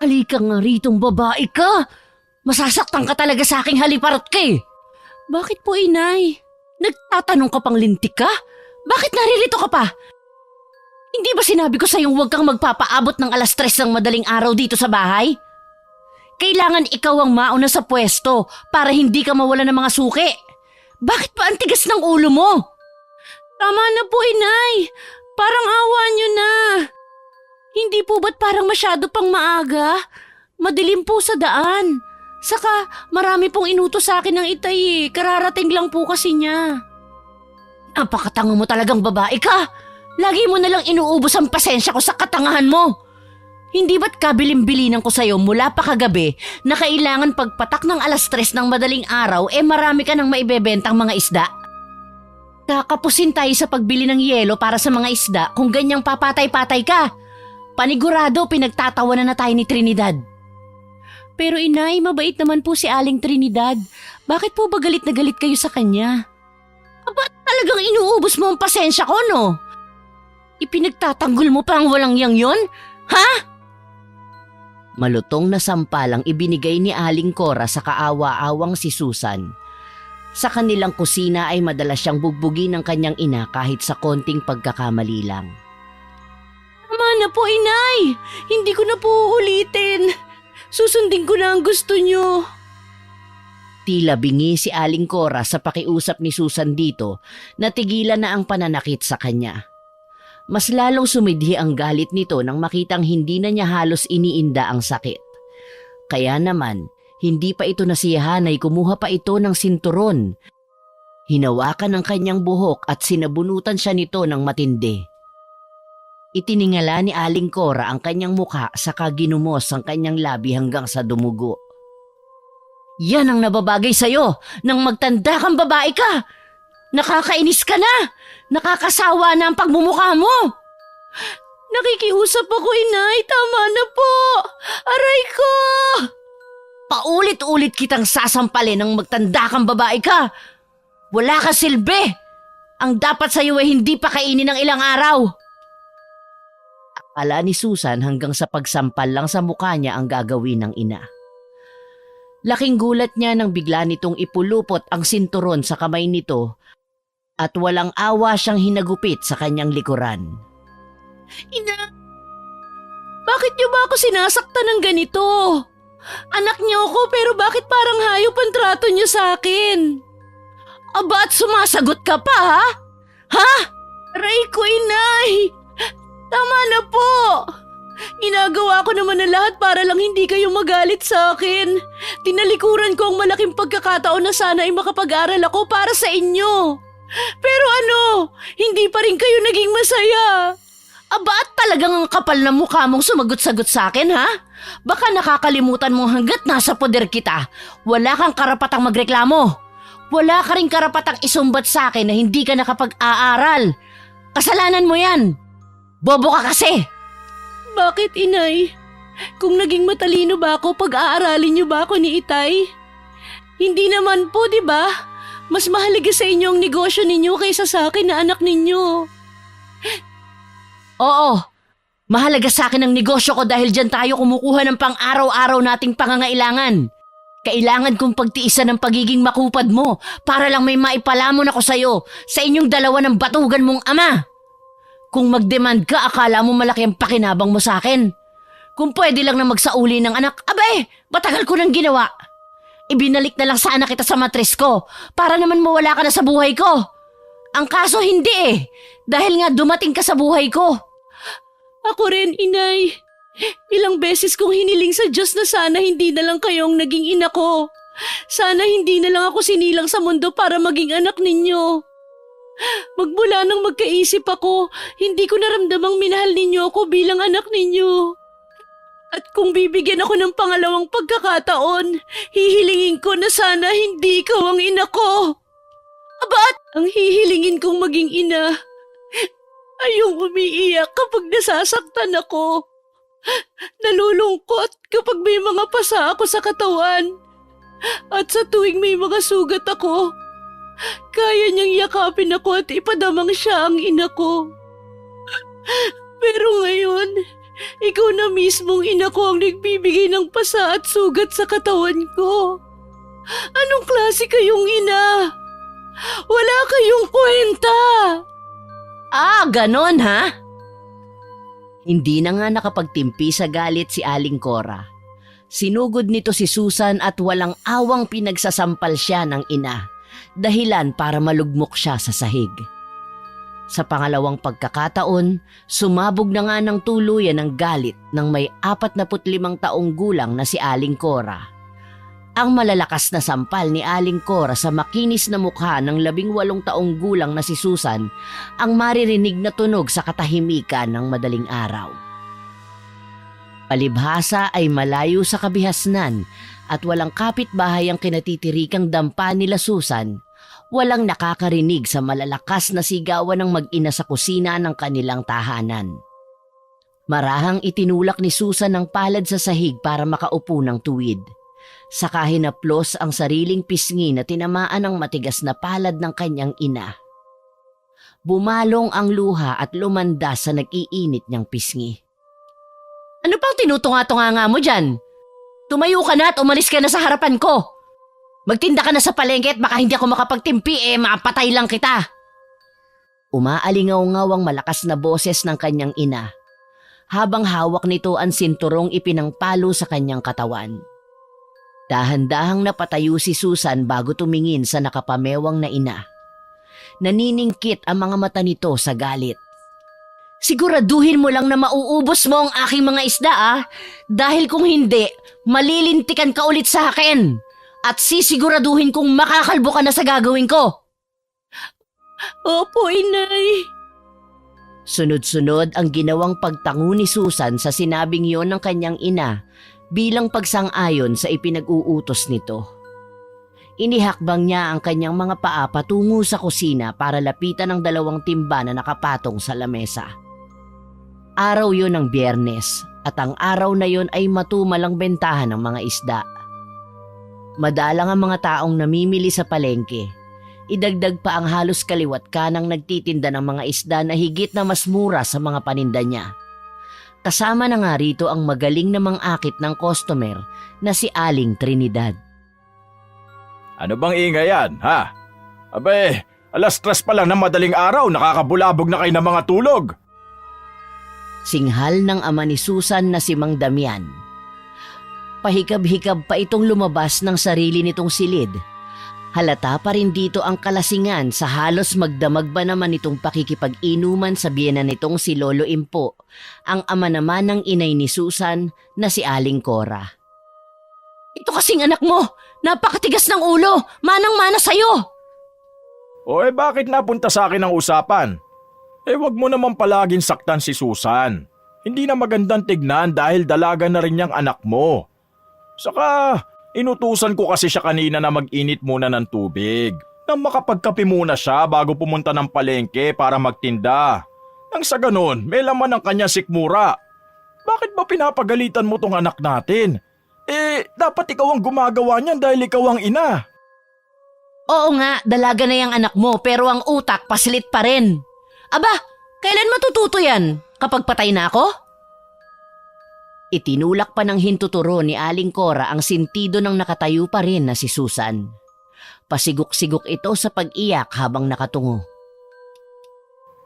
Halika nga ritong babae ka. Masasaktan ka talaga sa aking haliparot ka eh. Bakit po, inay? Nagtatanong ka pang lintik ka? Bakit naririto ka pa? Hindi ba sinabi ko sa'yong huwag kang magpapaabot ng 3:00 ng madaling araw dito sa bahay? Kailangan ikaw ang mauna sa pwesto para hindi ka mawala ng mga suki. Bakit pa ang tigas ng ulo mo? Tama na po, inay. Parang awa niyo na. Hindi po ba't parang masyado pang maaga? Madilim po sa daan. Saka marami pong inutos sa akin ng itay eh. Kararating lang po kasi niya. Napakatanga mo talagang babae ka. Lagi mo nalang inuubos ang pasensya ko sa katangahan mo. Hindi ba't kabilin-bilinan ko sa'yo mula pa kagabi na kailangan pagpatak ng 3:00 ng madaling araw marami ka nang maibebentang mga isda? Kakapusin tayo sa pagbili ng yelo para sa mga isda kung ganyang papatay-patay ka. Panigurado pinagtatawanan na tayo ni Trinidad. Pero inay, mabait naman po si Aling Trinidad. Bakit po ba galit na galit kayo sa kanya? Aba, talagang inuubos mo ang pasensya ko, no? Ipinagtatanggol mo pa ang walang yang yon? Ha? Malutong na sampalang ibinigay ni Aling Cora sa kaawa-awang si Susan. Sa kanilang kusina ay madalas siyang bugbugin ng kanyang ina kahit sa konting pagkakamali lang. Tama na po, inay. Hindi ko na po uulitin. Susundin ko na ang gusto niyo. Tila bingi si Aling Cora sa pakiusap ni Susan dito na tigilan na ang pananakit sa kanya. Mas lalong sumidhi ang galit nito nang makitang hindi na niya halos iniinda ang sakit. Kaya naman, hindi pa ito nasiyahan ay kumuha pa ito ng sinturon. Hinawakan ang kanyang buhok at sinabunutan siya nito ng matindi. Itiningala ni Aling Cora ang kanyang mukha saka ginumos ang kanyang labi hanggang sa dumugo. Yan ang nababagay sa'yo nang magtanda kang babae ka. Nakakainis ka na. Nakakasawa na ang pagmumukha mo. Nakikiusap ako, inay. Tama na po. Aray ko. Paulit-ulit kitang sasampalin nang magtanda kang babae ka. Wala ka silbi. Ang dapat sa'yo ay hindi pa kainin ng ilang araw. Akala ni Susan hanggang sa pagsampal lang sa mukha niya ang gagawin ng ina. Laking gulat niya nang bigla nitong ipulupot ang sinturon sa kamay nito at walang awa siyang hinagupit sa kanyang likuran. Ina, bakit niyo ba ako sinasaktan ng ganito? Anak niyo ako pero bakit parang hayop ang trato niyo sa akin? Aba at sumasagot ka pa ha? Ha? Aray ko, inay! Tama na po! Ginagawa ko naman ang lahat para lang hindi kayo magalit sa akin. Tinalikuran ko ang malaking pagkakataon na sana ay makapag-aral ako para sa inyo. Pero ano, hindi pa rin kayo naging masaya. Aba at talagang ang kapal na mukha mong sumagot-sagot sa akin ha? Baka nakakalimutan mo hanggat nasa poder kita. Wala kang karapatang magreklamo. Wala ka rin karapatang isumbat sa akin na hindi ka nakapag-aaral. Kasalanan mo yan. Bobo ka kasi! Bakit, inay? Kung naging matalino ba ako, pag-aaralin niyo ba ako ni Itay? Hindi naman po, di ba? Mas mahalaga sa inyo ang negosyo ninyo kaysa sa akin na anak ninyo. Oo, mahalaga sa akin ang negosyo ko dahil dyan tayo kumukuha ng pang-araw-araw nating pangangailangan. Kailangan kong pagtiisan ng pagiging makupad mo para lang may maipalamon ako sa'yo sa inyong dalawa ng batugan mong ama. Kung mag-demand ka, akala mo malaki ang pakinabang mo sa akin. Kung pwede lang na magsauli ng anak, abay, matagal ko nang ginawa. Ibinalik na lang sana kita sa matris ko para naman mawala ka na sa buhay ko. Ang kaso hindi eh, dahil nga dumating ka sa buhay ko. Ako rin, inay. Ilang beses kong hiniling sa Diyos na sana hindi na lang kayong naging ina ko. Sana hindi na lang ako sinilang sa mundo para maging anak ninyo. Magmula nang magkaisip ako, hindi ko naramdamang minahal ninyo ako bilang anak ninyo. At kung bibigyan ako ng pangalawang pagkakataon, hihilingin ko na sana hindi ikaw ang ina ko. Abat, ang hihilingin kong maging ina ay yung umiiyak kapag nasasaktan ako. Nalulungkot kapag may mga pasa ako sa katawan. At sa tuwing may mga sugat ako, kaya niyang yakapin ako at ipadamang siya ang ina ko. Pero ngayon, Ikaw na mismong ina ko ang nagbibigay ng pasa at sugat sa katawan ko. Anong klase kayong ina? Wala kayong kwenta. Ah, ganon ha? Hindi na nga nakapagtimpi sa galit si Aling Cora. Sinugod nito si Susan at walang awang pinagsasampal siya ng ina, dahilan para malugmok siya sa sahig. Sa pangalawang pagkakataon, sumabog na nga ng tuluyan ng galit ng may 45 taong gulang na si Aling Cora. Ang malalakas na sampal ni Aling Cora sa makinis na mukha ng 18 taong gulang na si Susan ang maririnig na tunog sa katahimikan ng madaling araw. Palibhasa ay malayo sa kabihasnan at walang kapitbahay ang kinatitirikang dampa nila Susan. Walang nakakarinig sa malalakas na sigawan ng mag-ina sa kusina ng kanilang tahanan. Marahang itinulak ni Susan ang palad sa sahig para makaupo ng tuwid. Saka hinaplos ang sariling pisngi na tinamaan ng matigas na palad ng kanyang ina. Bumalong ang luha at lumanda sa nag-iinit niyang pisngi. Ano pang tinutunga-tunga mo dyan? Tumayo ka na at umalis ka na sa harapan ko. Magtinda ka na sa palengke at baka hindi ako makapagtimpi mapatay lang kita. Umaalingaw-ngaw ang malakas na boses ng kanyang ina, habang hawak nito ang sinturong ipinangpalo sa kanyang katawan. Dahan-dahang napatayo si Susan bago tumingin sa nakapamewang na ina. Naniningkit ang mga mata nito sa galit. Siguraduhin mo lang na mauubos mo ang aking mga isda dahil kung hindi, malilintikan ka ulit sa akin. At sisiguraduhin kong makakalbo ka na sa gagawin ko. Opo, inay. Sunod-sunod ang ginawang pagtango ni Susan sa sinabing yon ng kanyang ina bilang pagsang-ayon sa ipinag-uutos nito. Inihakbang niya ang kanyang mga paa patungo sa kusina para lapitan ang 2 timba na nakapatong sa lamesa. Araw yon ng Biyernes at ang araw na yon ay matumalang bentahan ng mga isda. Madalang ang mga taong namimili sa palengke. Idagdag pa ang halos kaliwat kanang nagtitinda ng mga isda na higit na mas mura sa mga paninda niya. Kasama na nga rito ang magaling na mang-akit ng customer na si Aling Trinidad. Ano bang ingay yan, ha? Abe, 3:00 pa lang ng madaling araw, nakakabulabog na kayo ng mga tulog. Singhal ng ama ni Susan na si Mang Damian. Pahikab-hikab pa itong lumabas ng sarili nitong silid. Halata pa rin dito ang kalasingan sa halos magdamag ba naman itong pakikipag-inuman sa biyena nitong si Lolo Impo, ang ama naman ng inay ni Susan na si Aling Cora. Ito kasing anak mo, napakatigas ng ulo, manang-mana sa'yo. Bakit napunta sa akin ang usapan? Wag mo naman palaging saktan si Susan. Hindi na magandang tignan dahil dalaga na rin niyang anak mo. Saka, inutusan ko kasi siya kanina na mag-init muna ng tubig. Nang makapagkape muna siya bago pumunta ng palengke para magtinda. Nang sa ganon, may laman ang kanya sikmura. Bakit ba pinapagalitan mo tong anak natin? Dapat ikaw ang gumagawa niyan dahil ikaw ang ina. Oo nga, dalaga na yung anak mo pero ang utak paslit pa rin. Aba, kailan matututo yan? Kapag patay na ako? Itinulak pa ng hintuturo ni Aling Cora ang sintido ng nakatayo pa rin na si Susan. Pasigok-sigok ito sa pag-iyak habang nakatungo.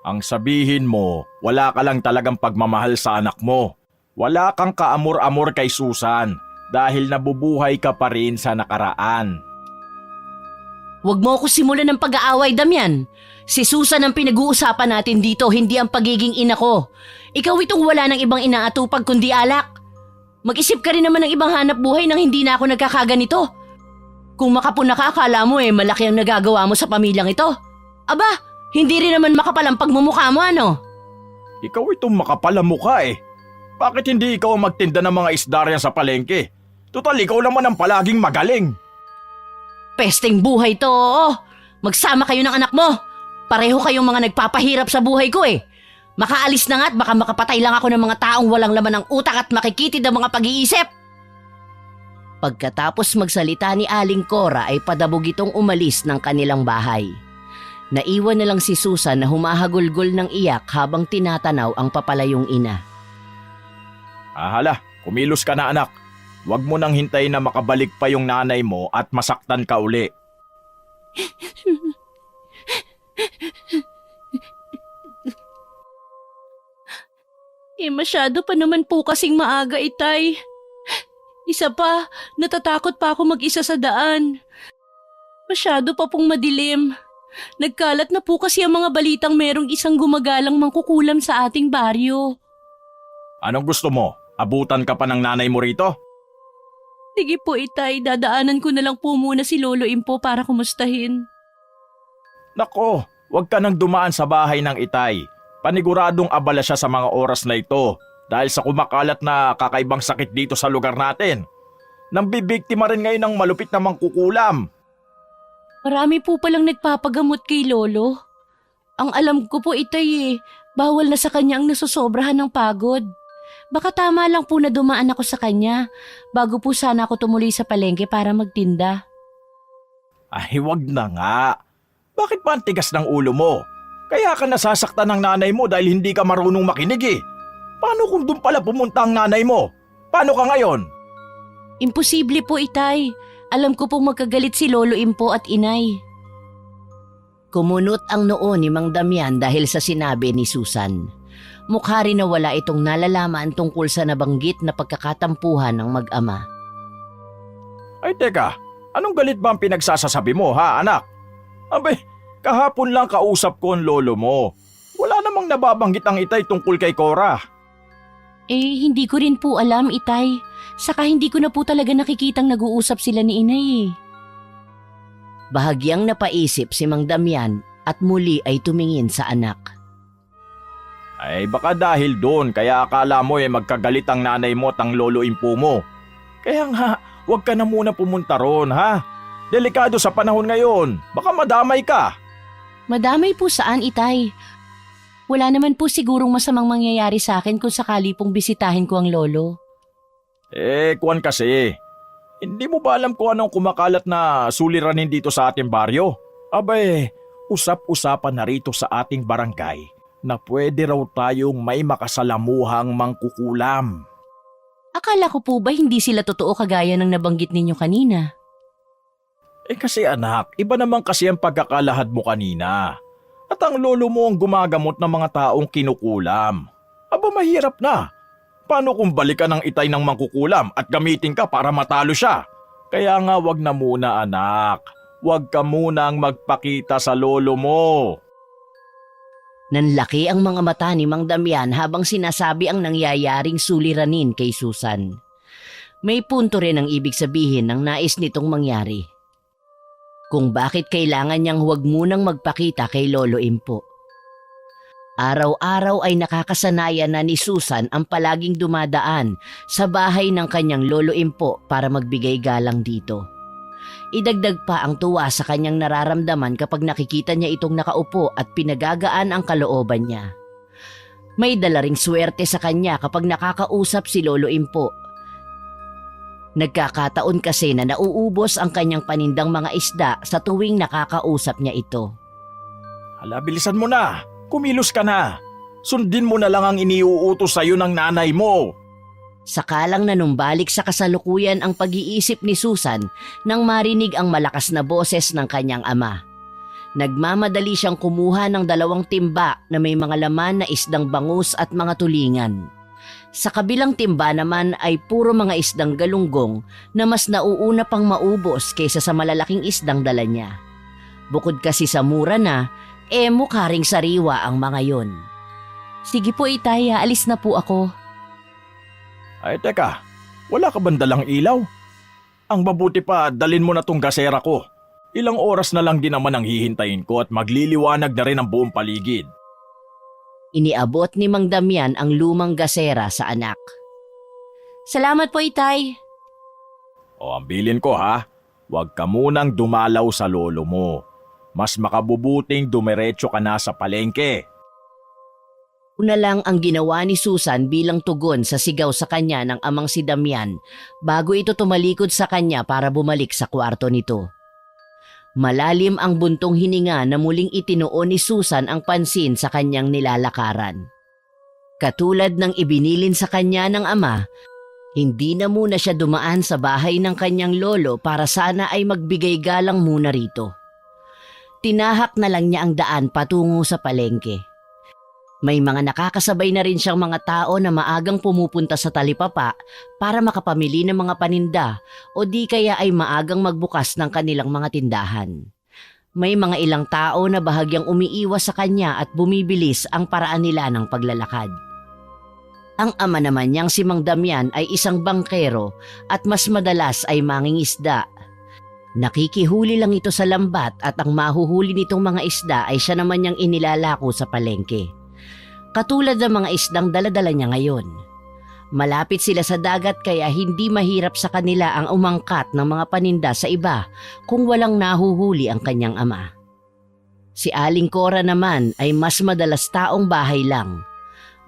Ang sabihin mo, wala ka lang talagang pagmamahal sa anak mo. Wala kang kaamor-amor kay Susan dahil nabubuhay ka pa rin sa nakaraan. Huwag mo ako simulan ng pag-aaway, Damian. Si Susan ang pinag-uusapan natin dito, hindi ang pagiging ina ko. Ikaw itong wala ng ibang inaatupag kundi alak. Mag-isip ka rin naman ng ibang hanap buhay nang hindi na ako nagkakaganito. Kung makapuna ka, akala mo malaki ang nagagawa mo sa pamilyang ito. Aba, hindi rin naman makapal ang pagmumukha mo, ano? Ikaw itong makapal ang mukha Bakit hindi ikaw ang magtinda ng mga isda riyan sa palengke? Tutal, ikaw naman ang palaging magaling. Pesteng buhay to, oo. Magsama kayo ng anak mo. Pareho kayong mga nagpapahirap sa buhay ko Makaalis na nga at baka makapatay lang ako ng mga taong walang laman ng utak at makikitid ang mga pag-iisip. Pagkatapos magsalita ni Aling Cora ay padabog itong umalis ng kanilang bahay. Naiwan na lang si Susan na humahagulgol ng iyak habang tinatanaw ang papalayong ina. Hala, kumilos ka na anak. Huwag mo nang hintayin na makabalik pa yung nanay mo at masaktan ka uli. Masyado pa naman po kasing maaga, itay. Isa pa, natatakot pa ako mag-isa sa daan. Masyado pa pong madilim. Nagkalat na po kasi ang mga balitang merong isang gumagalang mangkukulam sa ating baryo. Anong gusto mo? Abutan ka pa ng nanay mo rito? Sige po, itay. Dadaanan ko na lang po muna si Lolo Impo para kumustahin. Nako, huwag ka nang dumaan sa bahay ng itay. Paniguradong abala siya sa mga oras na ito dahil sa kumakalat na kakaibang sakit dito sa lugar natin. Nambibiktima rin ngayon ng malupit na mangkukulam. Marami po palang nagpapagamot kay Lolo. Ang alam ko po, itay, bawal na sa kanya ang nasosobrahan ng pagod. Baka tama lang po na dumaan ako sa kanya bago po sana ako tumuloy sa palengke para magtinda. Ay, wag na nga. Bakit ba ang tigas ng ulo mo? Kaya ka nasasaktan ng nanay mo dahil hindi ka marunong makinig eh. Paano kung doon pala pumunta ang nanay mo? Paano ka ngayon? Imposible po, itay. Alam ko pong magkagalit si Lolo Impo at inay. Kumunot ang noo ni Mang Damian dahil sa sinabi ni Susan. Mukha rin na wala itong nalalaman tungkol sa nabanggit na pagkakatampuhan ng mag-ama. Ay teka, anong galit ba ang pinagsasasabi mo ha anak? Abay, kahapon lang kausap ko ang lolo mo. Wala namang nababanggit ang itay tungkol kay Cora. Hindi ko rin po alam, itay. Saka hindi ko na po talaga nakikitang nag-uusap sila ni inay. Bahagyang napaisip si Mang Damian at muli ay tumingin sa anak. Ay baka dahil doon kaya akala mo magkagalit ang nanay mo at ang lolo Impo mo. Kaya nga, huwag ka na muna pumunta ron ha. Delikado sa panahon ngayon, baka madamay ka. Madamay po saan, itay? Wala naman po sigurong masamang mangyayari sa akin kung sakali pong bisitahin ko ang lolo. Kuwan kasi, hindi mo ba alam kung anong kumakalat na suliranin dito sa ating baryo? Abay, usap-usapan na rito sa ating barangay na pwede raw tayong may makasalamuhang mangkukulam. Akala ko po ba hindi sila totoo kagaya ng nabanggit ninyo kanina? Kasi anak, iba naman kasi ang pagkakalahad mo kanina. At ang lolo mo ang gumagamot ng mga taong kinukulam. Aba mahirap na. Paano kung balikan ng itay ng mangkukulam at gamitin ka para matalo siya? Kaya nga wag na muna anak. Wag ka munang magpakita sa lolo mo. Nanlaki ang mga mata ni Mang Damian habang sinasabi ang nangyayaring suliranin kay Susan. May punto rin ang ibig sabihin ng nais nitong mangyari. Kung bakit kailangan niyang huwag munang magpakita kay Lolo Impo. Araw-araw ay nakakasanayan na ni Susan ang palaging dumadaan sa bahay ng kanyang Lolo Impo para magbigay galang dito. Idagdag pa ang tuwa sa kanyang nararamdaman kapag nakikita niya itong nakaupo at pinagagaan ang kalooban niya. May dala ring swerte sa kanya kapag nakakausap si Lolo Impo. Nagkakataon kasi na nauubos ang kanyang panindang mga isda sa tuwing nakakausap niya ito. Hala, bilisan mo na. Kumilos ka na. Sundin mo na lang ang iniuutos sa'yo ng nanay mo. Sakalang nanumbalik sa kasalukuyan ang pag-iisip ni Susan nang marinig ang malakas na boses ng kanyang ama. Nagmamadali siyang kumuha ng 2 timba na may mga laman na isdang bangus at mga tulingan. Sa kabilang timba naman ay puro mga isdang galunggong na mas nauuna pang maubos kaysa sa malalaking isdang dala niya. Bukod kasi sa mura na, mukha ring sariwa ang mga yon. Sige po, itay, alis na po ako. Ay teka, wala ka bang dalang ilaw? Ang mabuti pa, dalin mo na tong gasera ko. Ilang oras na lang din naman ang hihintayin ko at magliliwanag na rin ang buong paligid. Iniabot ni Mang Damian ang lumang gasera sa anak. Salamat po, itay. O ambilin ko ha, huwag ka munang dumalaw sa lolo mo. Mas makabubuting dumiretso ka na sa palengke. Una lang ang ginawa ni Susan bilang tugon sa sigaw sa kanya ng amang si Damian bago ito tumalikod sa kanya para bumalik sa kwarto nito. Malalim ang buntong hininga na muling itinuon ni Susan ang pansin sa kanyang nilalakaran. Katulad ng ibinilin sa kanya ng ama, hindi na muna siya dumaan sa bahay ng kanyang lolo para sana ay magbigay galang muna rito. Tinahak na lang niya ang daan patungo sa palengke. May mga nakakasabay na rin siyang mga tao na maagang pumupunta sa talipapa para makapamili ng mga paninda o di kaya ay maagang magbukas ng kanilang mga tindahan. May mga ilang tao na bahagyang umiiwas sa kanya at bumibilis ang paraan nila ng paglalakad. Ang ama naman niyang si Mang Damian ay isang bangkero at mas madalas ay mangingisda. Nakikihuli lang ito sa lambat at ang mahuhuli nitong mga isda ay siya naman niyang inilalako sa palengke. Katulad ng mga isdang daladala niya ngayon. Malapit sila sa dagat kaya hindi mahirap sa kanila ang umangkat ng mga paninda sa iba kung walang nahuhuli ang kanyang ama. Si Aling Cora naman ay mas madalas taong bahay lang.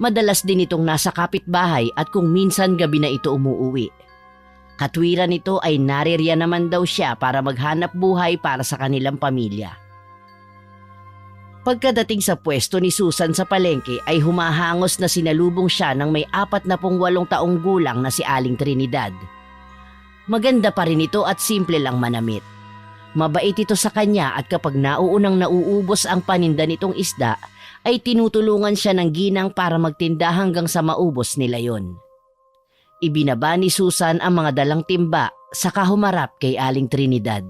Madalas din itong nasa kapitbahay at kung minsan gabi na ito umuuwi. Katwiran nito ay naririyan naman daw siya para maghanap buhay para sa kanilang pamilya. Pagkadating sa pwesto ni Susan sa palengke ay humahangos na sinalubong siya ng may 48 taong gulang na si Aling Trinidad. Maganda pa rin ito at simple lang manamit. Mabait ito sa kanya at kapag nauunang nauubos ang paninda nitong isda, ay tinutulungan siya ng ginang para magtinda hanggang sa maubos nila yon. Ibinaba ni Susan ang mga dalang timba saka humarap kay Aling Trinidad.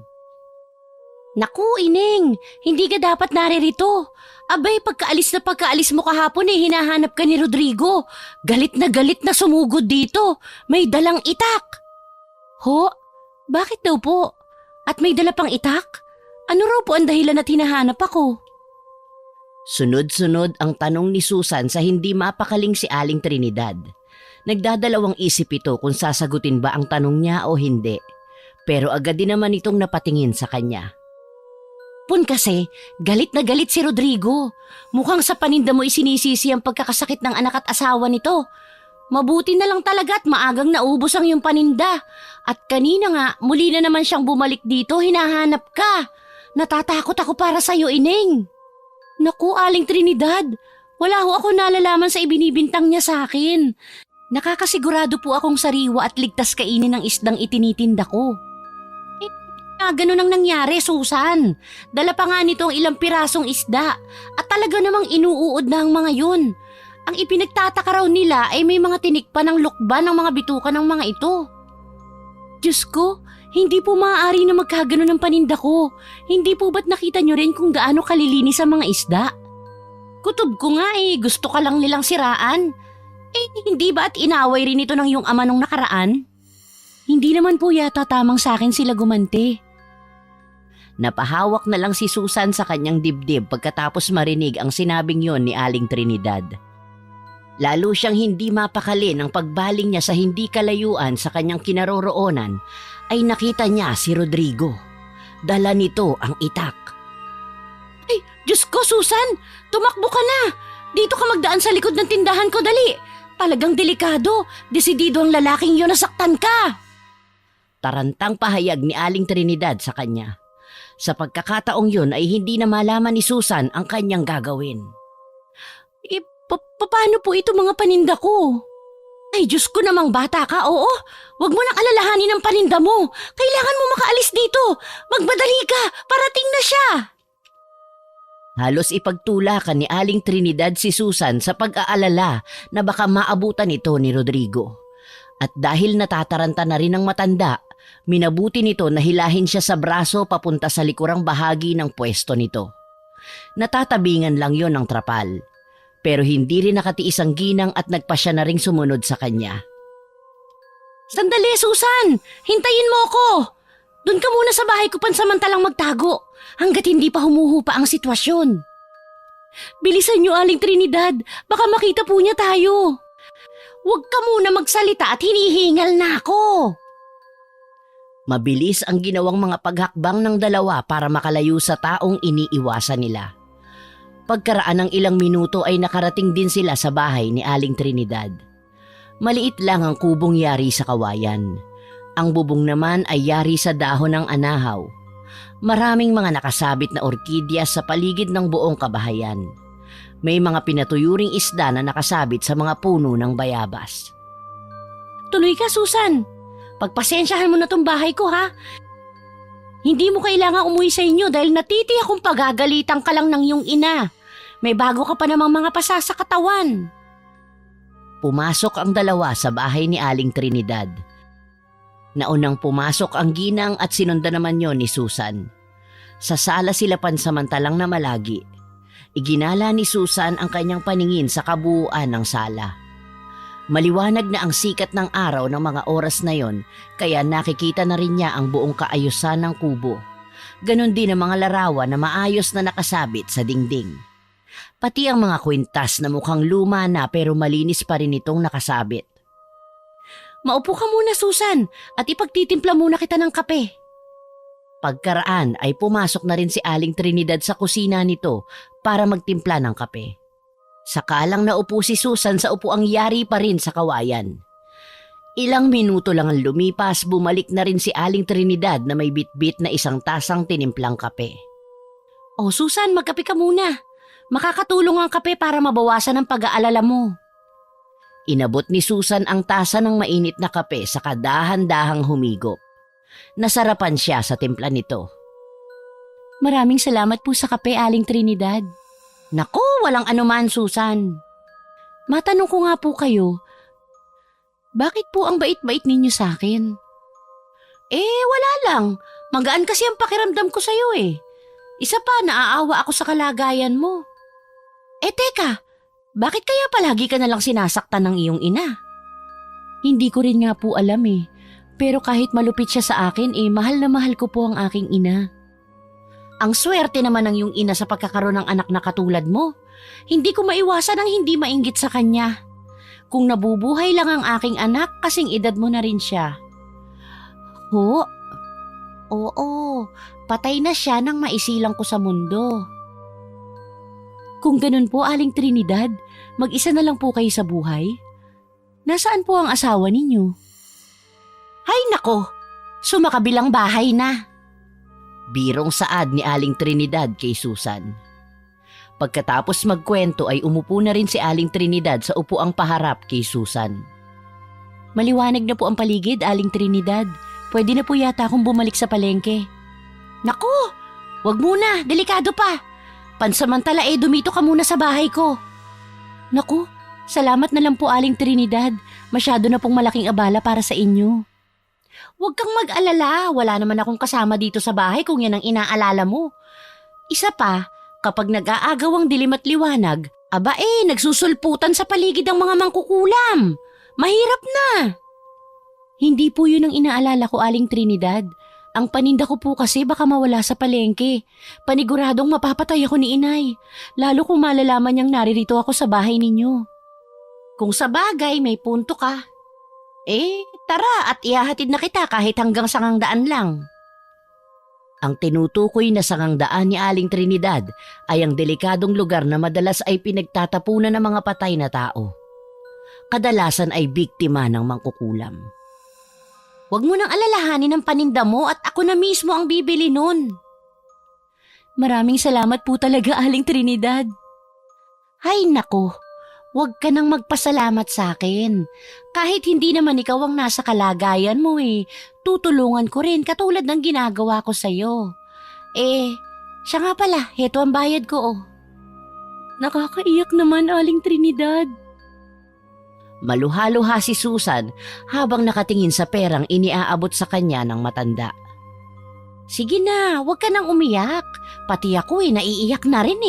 Naku, Ineng, hindi ka dapat naririto. Abay, pagkaalis mo kahapon hinahanap ka ni Rodrigo. Galit na sumugod dito. May dalang itak. Ho? Bakit daw po? At may dala pang itak? Ano raw po ang dahilan at hinahanap ako? Sunod-sunod ang tanong ni Susan sa hindi mapakaling si Aling Trinidad. Nagdadalawang isip ito kung sasagutin ba ang tanong niya o hindi. Pero agad din naman itong napatingin sa kanya. Pun kasi, galit na galit si Rodrigo. Mukhang sa paninda mo isinisisi ang pagkakasakit ng anak at asawa nito. Mabuti na lang talaga at maagang naubos ang iyong paninda. At kanina nga, muli na naman siyang bumalik dito, hinahanap ka. Natatakot ako para sa'yo, Ineng. Naku, Aling Trinidad, wala ho ako nalalaman sa ibinibintang niya sa akin. Nakakasigurado po akong sariwa at ligtas kainin ng isdang itinitinda ko. Ganun ang nangyari, Susan. Dala pa nga nito ang ilang pirasong isda at talaga namang inuuod na ang mga yun. Ang ipinagtataka raw nila ay may mga tinikpa ng lukban ng mga bituka ng mga ito. Diyos ko, hindi po maaari na magkaganon ng paninda ko. Hindi po ba't nakita nyo rin kung gaano kalilinis ang mga isda? Kutob ko nga gusto ka lang nilang siraan. Hindi ba at inaway rin ito ng iyong ama nung nakaraan? Hindi naman po yata tamang sa akin sila gumante. Napahawak na lang si Susan sa kanyang dibdib pagkatapos marinig ang sinabing yon ni Aling Trinidad. Lalo siyang hindi mapakali ng pagbaling niya sa hindi kalayuan sa kanyang kinaroroonan ay nakita niya si Rodrigo. Dala nito ang itak. Ay, Diyos ko, Susan! Tumakbo ka na! Dito ka magdaan sa likod ng tindahan ko, dali! Talagang delikado. Desidido ang lalaking yun, nasaktan ka! Tarantang pahayag ni Aling Trinidad sa kanya. Sa pagkakataong yun ay hindi na malaman ni Susan ang kanyang gagawin. Paano po ito mga paninda ko? Ay, Diyos ko namang bata ka, oo. Huwag mo nang alalahanin ang paninda mo. Kailangan mo makaalis dito. Magmadali ka, parating na siya. Halos ipagtulakan ni Aling Trinidad si Susan sa pag-aalala na baka maabutan ito ni Rodrigo. At dahil natataranta na rin ang matanda, minabuti nito na hilahin siya sa braso papunta sa likurang bahagi ng pwesto nito. Natatabingan lang yon ng trapal. Pero hindi rin nakatiis ang ginang at nagpasya na ring sumunod sa kanya. Sandali, Susan! Hintayin mo ako! Doon ka muna sa bahay ko pansamantalang magtago hanggat hindi pa humuhupa ang sitwasyon. Bilisan niyo, Aling Trinidad. Baka makita po niya tayo. Huwag ka muna magsalita at hinihingal na ako. Mabilis ang ginawang mga paghakbang ng dalawa para makalayo sa taong iniiwasan nila. Pagkaraan ng ilang minuto ay nakarating din sila sa bahay ni Aling Trinidad. Maliit lang ang kubong yari sa kawayan. Ang bubong naman ay yari sa dahon ng anahaw. Maraming mga nakasabit na orkidya sa paligid ng buong kabahayan. May mga pinatuyuring isda na nakasabit sa mga puno ng bayabas. Tuloy ka, Susan. Pagpasensyahan mo na tong bahay ko, ha? Hindi mo kailangan umuwi sa inyo dahil natitiyak kung pagagalitan ka lang ng iyong ina. May bago ka pa namang mga pasa sa katawan. Pumasok ang dalawa sa bahay ni Aling Trinidad. Naunang pumasok ang ginang at sinundan naman yon ni Susan. Sa sala sila pansamantalang namalagi. Iginala ni Susan ang kanyang paningin sa kabuuan ng sala. Maliwanag na ang sikat ng araw ng mga oras na yon, kaya nakikita na rin niya ang buong kaayusan ng kubo. Ganon din ang mga larawan na maayos na nakasabit sa dingding. Pati ang mga kwintas na mukhang luma na pero malinis pa rin itong nakasabit. Maupo ka muna, Susan, at ipagtitimpla muna kita ng kape. Pagkaraan ay pumasok na rin si Aling Trinidad sa kusina nito para magtimpla ng kape. Sakalang naupo si Susan sa upuang yari pa rin sa kawayan. Ilang minuto lang ang lumipas, bumalik na rin si Aling Trinidad na may bitbit na isang tasang tinimplang kape. Oh, Susan, magkape ka muna. Makakatulong ang kape para mabawasan ang pag-aalala mo. Inabot ni Susan ang tasa ng mainit na kape sa kadahan-dahang humigop. Nasarapan siya sa timpla nito. Maraming salamat po sa kape, Aling Trinidad. Naku, walang anuman, Susan. Matanong ko nga po kayo, bakit po ang bait-bait ninyo sa akin? Wala lang. Magaan kasi ang pakiramdam ko sa'yo eh. Isa pa, naaawa ako sa kalagayan mo. Teka, bakit kaya palagi ka nalang sinasaktan ng iyong ina? Hindi ko rin nga po alam eh. Pero kahit malupit siya sa akin, mahal na mahal ko po ang aking ina. Ang swerte naman ng iyong ina sa pagkakaroon ng anak na katulad mo. Hindi ko maiwasan ang hindi mainggit sa kanya. Kung nabubuhay lang ang aking anak, kasing edad mo na rin siya. Ho? Oo, patay na siya nang maisilang ko sa mundo. Kung ganun po, Aling Trinidad, mag-isa na lang po kayo sa buhay? Nasaan po ang asawa ninyo? Ay nako, sumakabilang bahay na. Birong saad ni Aling Trinidad kay Susan. Pagkatapos magkwento ay umupo na rin si Aling Trinidad sa upuang paharap kay Susan. Maliwanag na po ang paligid, Aling Trinidad. Pwede na po yata akong bumalik sa palengke. Naku, wag muna, delikado pa. Pansamantala dumito ka muna sa bahay ko. Naku, salamat na lang po, Aling Trinidad. Masyado na pong malaking abala para sa inyo. Huwag kang mag-alala, wala naman akong kasama dito sa bahay kung yan ang inaalala mo. Isa pa, kapag nag-aagaw ang dilim at liwanag, nagsusulputan sa paligid ang mga mangkukulam. Mahirap na. Hindi po yun ang inaalala ko, Aling Trinidad. Ang paninda ko po kasi baka mawala sa palengke. Paniguradong mapapatay ako ni inay, lalo kung malalaman niyang naririto ako sa bahay ninyo. Kung sa bagay may punto ka. Tara at ihahatid na kita kahit hanggang Sangangdaan lang. Ang tinutukoy na Sangangdaan ni Aling Trinidad ay ang delikadong lugar na madalas ay pinagtatapunan ng mga patay na tao. Kadalasan ay biktima ng mangkukulam. Huwag mo nang alalahanin ang paninda mo at ako na mismo ang bibili nun. Maraming salamat po talaga, Aling Trinidad. Hay nako. Huwag ka nang magpasalamat sa akin. Kahit hindi naman ikaw ang nasa kalagayan mo tutulungan ko rin katulad ng ginagawa ko sa'yo. Siya nga pala, heto ang bayad ko Nakakaiyak naman, Aling Trinidad. Maluha-luha si Susan habang nakatingin sa perang iniaabot sa kanya ng matanda. Sige na, huwag ka nang umiyak. Pati ako naiiyak na rin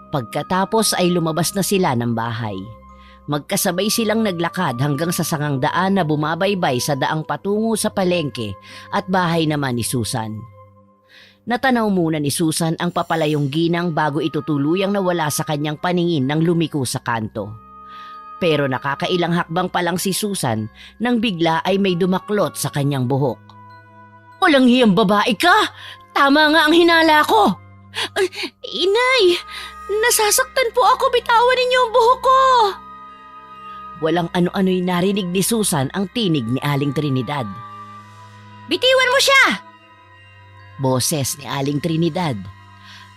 Pagkatapos ay lumabas na sila ng bahay. Magkasabay silang naglakad hanggang sa Sangangdaan na bumabaybay sa daang patungo sa palengke at bahay naman ni Susan. Natanaw muna ni Susan ang papalayong ginang bago ito tuluyang nawala sa kanyang paningin nang lumiko sa kanto. Pero nakakailang hakbang pa lang si Susan nang bigla ay may dumaklot sa kanyang buhok. Walang hiyang babae ka! Tama nga ang hinala ko! Inay! Nasasaktan po ako, bitawan ninyo ang buhok ko! Walang ano-ano'y narinig ni Susan ang tinig ni Aling Trinidad. Bitiwan mo siya! Boses ni Aling Trinidad.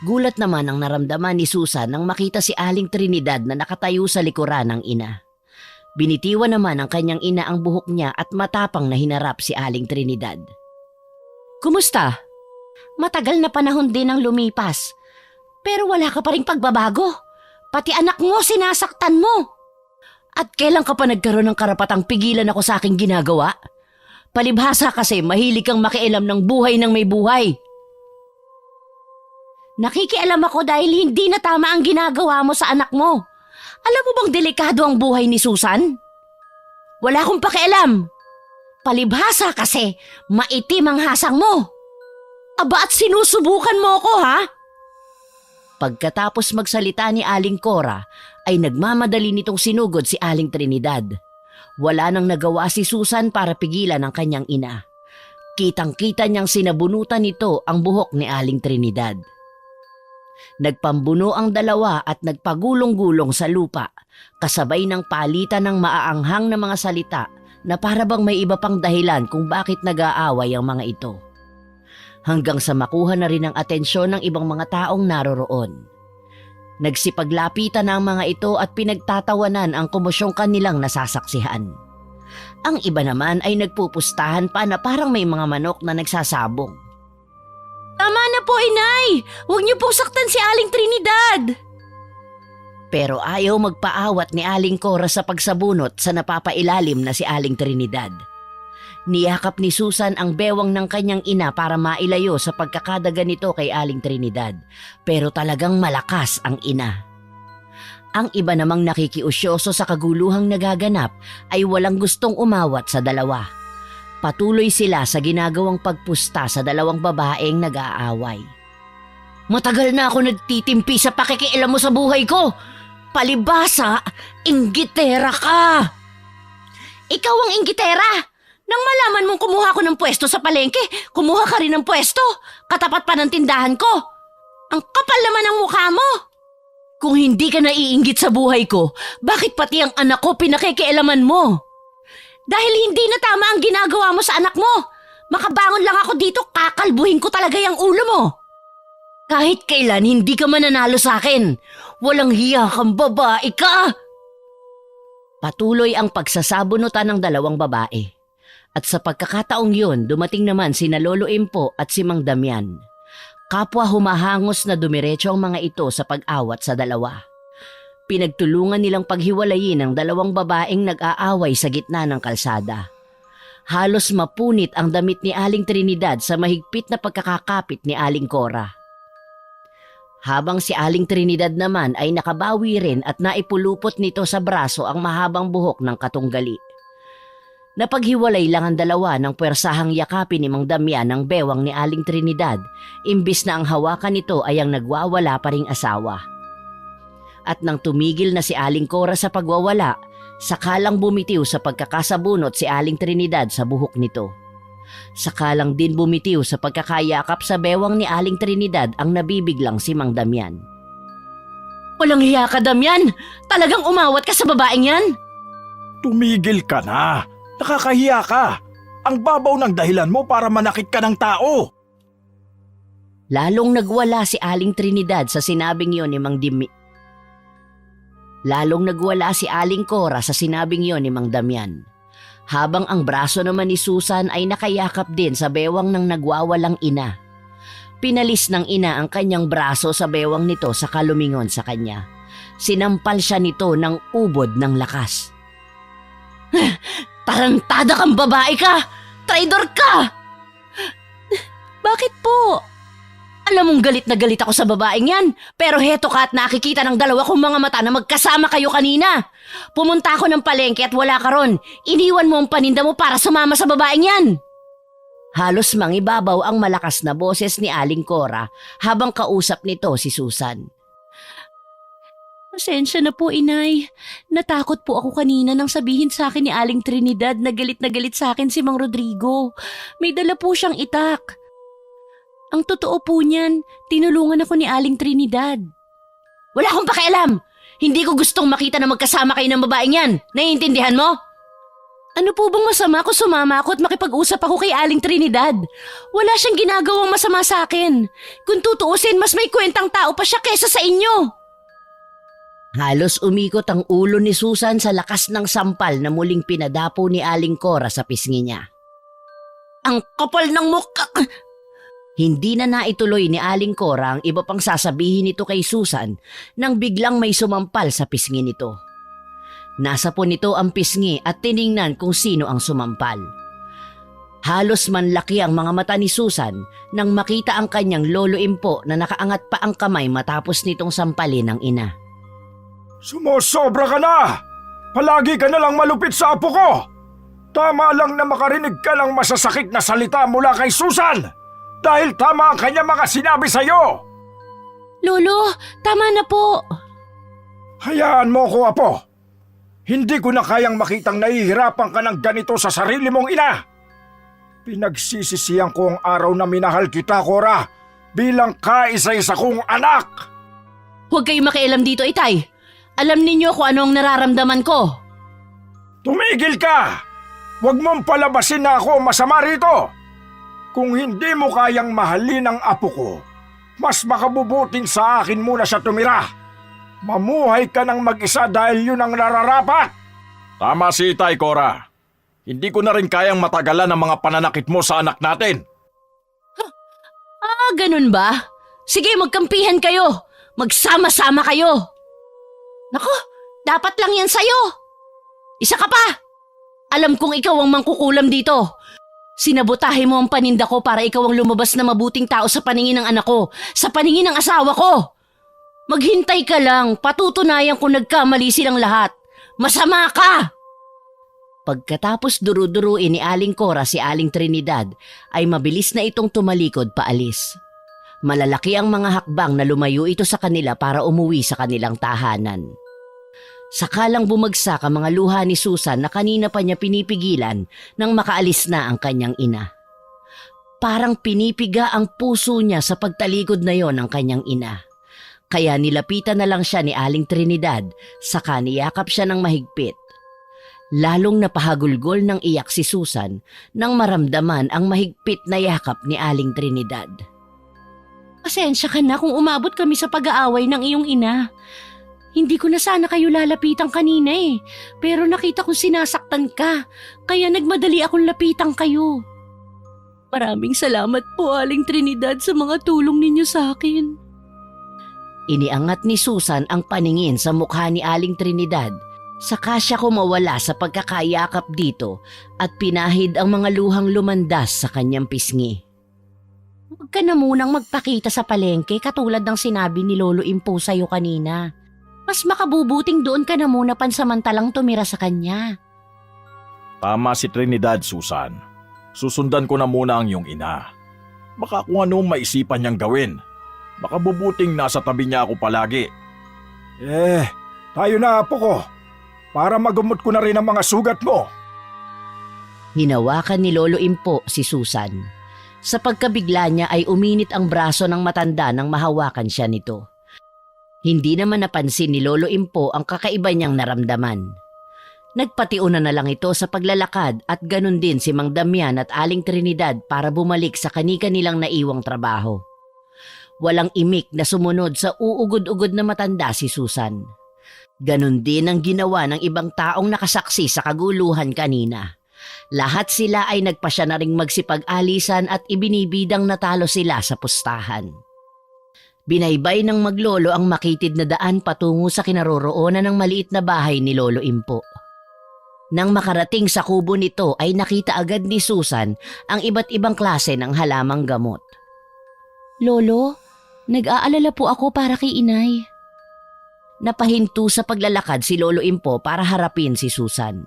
Gulat naman ang naramdaman ni Susan nang makita si Aling Trinidad na nakatayo sa likuran ng ina. Binitiwan naman ng kanyang ina ang buhok niya at matapang na hinarap si Aling Trinidad. Kumusta? Matagal na panahon din ang lumipas. Pero wala ka pa ring pagbabago. Pati anak mo sinasaktan mo. At kailan ka pa nagkaroon ng karapatang pigilan ako sa aking ginagawa? Palibhasa kasi mahilig kang makialam ng buhay ng may buhay. Nakikialam ako dahil hindi na tama ang ginagawa mo sa anak mo. Alam mo bang delikado ang buhay ni Susan? Wala akong pakialam. Palibhasa kasi maitim ang hasang mo. Aba at sinusubukan mo ko ha? Pagkatapos magsalita ni Aling Cora ay nagmamadali nitong sinugod si Aling Trinidad. Wala nang nagawa si Susan para pigilan ang kanyang ina. Kitang-kita niyang sinabunutan nito ang buhok ni Aling Trinidad. Nagpambuno ang dalawa at nagpagulong-gulong sa lupa, kasabay ng palitan ng maaanghang na mga salita na para bang may iba pang dahilan kung bakit nag-aaway ang mga ito. Hanggang sa makuha na rin ang atensyon ng ibang mga taong naroroon. Nagsipaglapitan ang mga ito at pinagtatawanan ang komosyong kanilang nasasaksihan. Ang iba naman ay nagpupustahan pa na parang may mga manok na nagsasabong. Tama na po, inay! Huwag niyo pong saktan si Aling Trinidad! Pero ayaw magpaawat ni Aling Cora sa pagsabunot sa napapailalim na si Aling Trinidad. Niyakap ni Susan ang bewang ng kanyang ina para mailayo sa pagkakadaga nito kay Aling Trinidad, pero talagang malakas ang ina. Ang iba namang nakikiusyoso sa kaguluhang nagaganap ay walang gustong umawat sa dalawa. Patuloy sila sa ginagawang pagpusta sa dalawang babaeng nag-aaway. Matagal na ako nagtitimpi sa pakikialam mo sa buhay ko. Palibhasa, inggitera ka. Ikaw ang inggitera. Nang malaman mong kumuha ko ng pwesto sa palengke, kumuha ka rin ng pwesto. Katapat pa ng tindahan ko. Ang kapal naman ng mukha mo. Kung hindi ka naiinggit sa buhay ko, bakit pati ang anak ko pinakikialaman mo? Dahil hindi na tama ang ginagawa mo sa anak mo. Makabangon lang ako dito, kakalbuhin ko talaga yung ulo mo. Kahit kailan hindi ka mananalo sa akin. Walang hiya kang babae ka. Patuloy ang pagsasabunutan ng dalawang babae. At sa pagkakataong yun, dumating naman sina Lolo Impo at si Mang Damian. Kapwa humahangos na dumiretso ang mga ito sa pag-awat sa dalawa. Pinagtulungan nilang paghiwalayin ang dalawang babaeng nag-aaway sa gitna ng kalsada. Halos mapunit ang damit ni Aling Trinidad sa mahigpit na pagkakakapit ni Aling Cora. Habang si Aling Trinidad naman ay nakabawi rin at naipulupot nito sa braso ang mahabang buhok ng katunggali. Napaghiwalay lang ang dalawa ng puwersahang yakapin ni Mang Damian ng bewang ni Aling Trinidad, imbis na ang hawakan nito ay ang nagwawala pa ring asawa. At nang tumigil na si Aling Cora sa pagwawala, sakalang bumitiw sa pagkakasabunot si Aling Trinidad sa buhok nito. Sakalang din bumitiw sa pagkakayakap sa bewang ni Aling Trinidad ang nabibiglang si Mang Damian. Walang hiya ka, Damian! Talagang umawat ka sa babaeng yan? Tumigil ka na! Nakakahiya ka! Ang babaw ng dahilan mo para manakit ka ng tao! Lalong nagwala si Aling Trinidad sa sinabing yon ni Mang Lalong nagwala si Aling Cora sa sinabing yon ni Mang Damian. Habang ang braso naman ni Susan ay nakayakap din sa bewang ng nagwawalang ina. Pinalis ng ina ang kanyang braso sa bewang nito sa kalumingon sa kanya. Sinampal siya nito ng ubod ng lakas. Tarantada kang babae ka! Traidor ka! Bakit po? Alam mong galit na galit ako sa babaeng yan, pero heto ka at nakikita ng dalawa kong mga mata na magkasama kayo kanina. Pumunta ako ng palengke at wala ka ron. Iniwan mo ang paninda mo para sumama sa babaeng yan. Halos mangibabaw ang malakas na boses ni Aling Cora habang kausap nito si Susan. Pasensya na po, inay. Natakot po ako kanina nang sabihin sa akin ni Aling Trinidad na galit sa akin si Mang Rodrigo. May dala po siyang itak. Ang totoo po niyan, tinulungan ako ni Aling Trinidad. Wala akong pakialam! Hindi ko gustong makita na magkasama kayo ng babaeng yan. Naiintindihan mo? Ano po bang masama kung sumama ako at makipag-usap ako kay Aling Trinidad? Wala siyang ginagawang masama sa akin. Kung tutuusin, mas may kwentang tao pa siya kesa sa inyo. Halos umikot ang ulo ni Susan sa lakas ng sampal na muling pinadapo ni Aling Cora sa pisngi niya. Ang kapal ng mukha! Hindi na naituloy ni Aling Cora ang iba pang sasabihin nito kay Susan nang biglang may sumampal sa pisngi nito. Nasa po nito ang pisngi at tiningnan kung sino ang sumampal. Halos manlaki ang mga mata ni Susan nang makita ang kanyang lolo Impo na nakaangat pa ang kamay matapos nitong sampalin ng ina. Sumusobra ka na! Palagi ka na lang malupit sa apo ko! Tama lang na makarinig ka ng masasakit na salita mula kay Susan! Dahil tama ang kanya mga sinabi sa'yo! Lolo, tama na po. Hayaan mo ko, apo! Hindi ko na kayang makitang nahihirapan ka ng ganito sa sarili mong ina! Pinagsisisihan ko ang araw na minahal kita, Cora, bilang kaisa-isa kong anak! Huwag kayong makialam dito, Itay. Alam ninyo kung ano ang nararamdaman ko. Tumigil ka! Huwag mong palabasin na ako masama rito! Kung hindi mo kayang mahalin ang apo ko, mas makabubuting sa akin muna siya tumira. Mamuhay ka ng mag-isa dahil yun ang nararapat! Tama si Itay, Cora. Hindi ko na rin kayang matagalan ang mga pananakit mo sa anak natin. Ganun ba? Sige, magkampihan kayo. Magsama-sama kayo. Nako, dapat lang yan sa'yo. Isa ka pa. Alam kong ikaw ang mangkukulam dito. Sinabotahe mo ang paninda ko para ikaw ang lumabas na mabuting tao sa paningin ng anak ko, sa paningin ng asawa ko. Maghintay ka lang, patutunayan kung nagkamali silang lahat. Masama ka! Pagkatapos duru-duruin ni Aling Cora si Aling Trinidad, ay mabilis na itong tumalikod paalis. Malalaki ang mga hakbang na lumayo ito sa kanila para umuwi sa kanilang tahanan. Sakalang bumagsak ang mga luha ni Susan na kanina pa niya pinipigilan nang makaalis na ang kanyang ina. Parang pinipiga ang puso niya sa pagtalikod na yon ng kanyang ina. Kaya nilapitan na lang siya ni Aling Trinidad, saka niyakap siya ng mahigpit. Lalong napahagulgol ng iyak si Susan nang maramdaman ang mahigpit na yakap ni Aling Trinidad. Pasensya ka na kung umabot kami sa pag-aaway ng iyong ina. Hindi ko na sana kayo lalapitan kanina pero nakita kong sinasaktan ka, kaya nagmadali akong lapitan kayo. Maraming salamat po, Aling Trinidad, sa mga tulong ninyo sa akin. Iniangat ni Susan ang paningin sa mukha ni Aling Trinidad, saka siya kumawala sa pagkakayakap dito at pinahid ang mga luhang lumandas sa kanyang pisngi. Huwag ka na munang magpakita sa palengke katulad ng sinabi ni Lolo Impo sa'yo kanina. Mas makabubuting doon ka na muna pansamantalang tumira sa kanya. Tama si Trinidad, Susan. Susundan ko na muna ang iyong ina. Baka kung anong maisipan niyang gawin. Makabubuting nasa tabi niya ako palagi. Tayo na, apo ko. Para magumot ko na rin ang mga sugat mo. Hinawakan ni Lolo Impo si Susan. Sa pagkabigla niya ay uminit ang braso ng matanda nang mahawakan siya nito. Hindi naman napansin ni Lolo Impo ang kakaiba niyang naramdaman. Nagpatiuna na lang ito sa paglalakad at ganun din si Mang Damian at Aling Trinidad para bumalik sa kani-kanilang naiwang trabaho. Walang imik na sumunod sa uugod-ugod na matanda si Susan. Ganun din ang ginawa ng ibang taong nakasaksi sa kaguluhan kanina. Lahat sila ay nagpasya na ring magsipag-alisan at ibinibidang natalo sila sa pustahan. Binaybay ng maglolo ang makitid na daan patungo sa kinaroroonan ng maliit na bahay ni Lolo Impo. Nang makarating sa kubo nito ay nakita agad ni Susan ang iba't ibang klase ng halamang gamot. Lolo, nag-aalala po ako para kay inay. Napahinto sa paglalakad si Lolo Impo para harapin si Susan.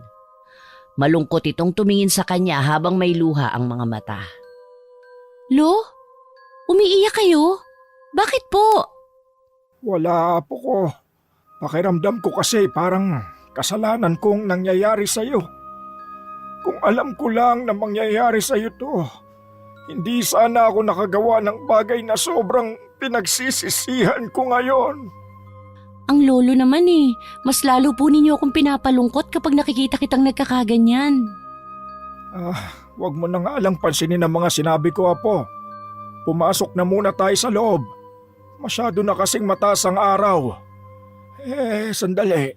Malungkot itong tumingin sa kanya habang may luha ang mga mata. Lo, umiiyak kayo? Bakit po? Wala, apo ko. Pakiramdam ko kasi parang kasalanan kong nangyayari sa'yo. Kung alam ko lang na mangyayari sa'yo to, hindi sana ako nakagawa ng bagay na sobrang pinagsisisihan ko ngayon. Ang lolo naman mas lalo po ninyo akong pinapalungkot kapag nakikita kitang nagkakaganyan. Huwag mo na nga lang pansinin ang mga sinabi ko, Apo. Pumasok na muna tayo sa loob. Masyado na kasing mataas ang araw. Sandali.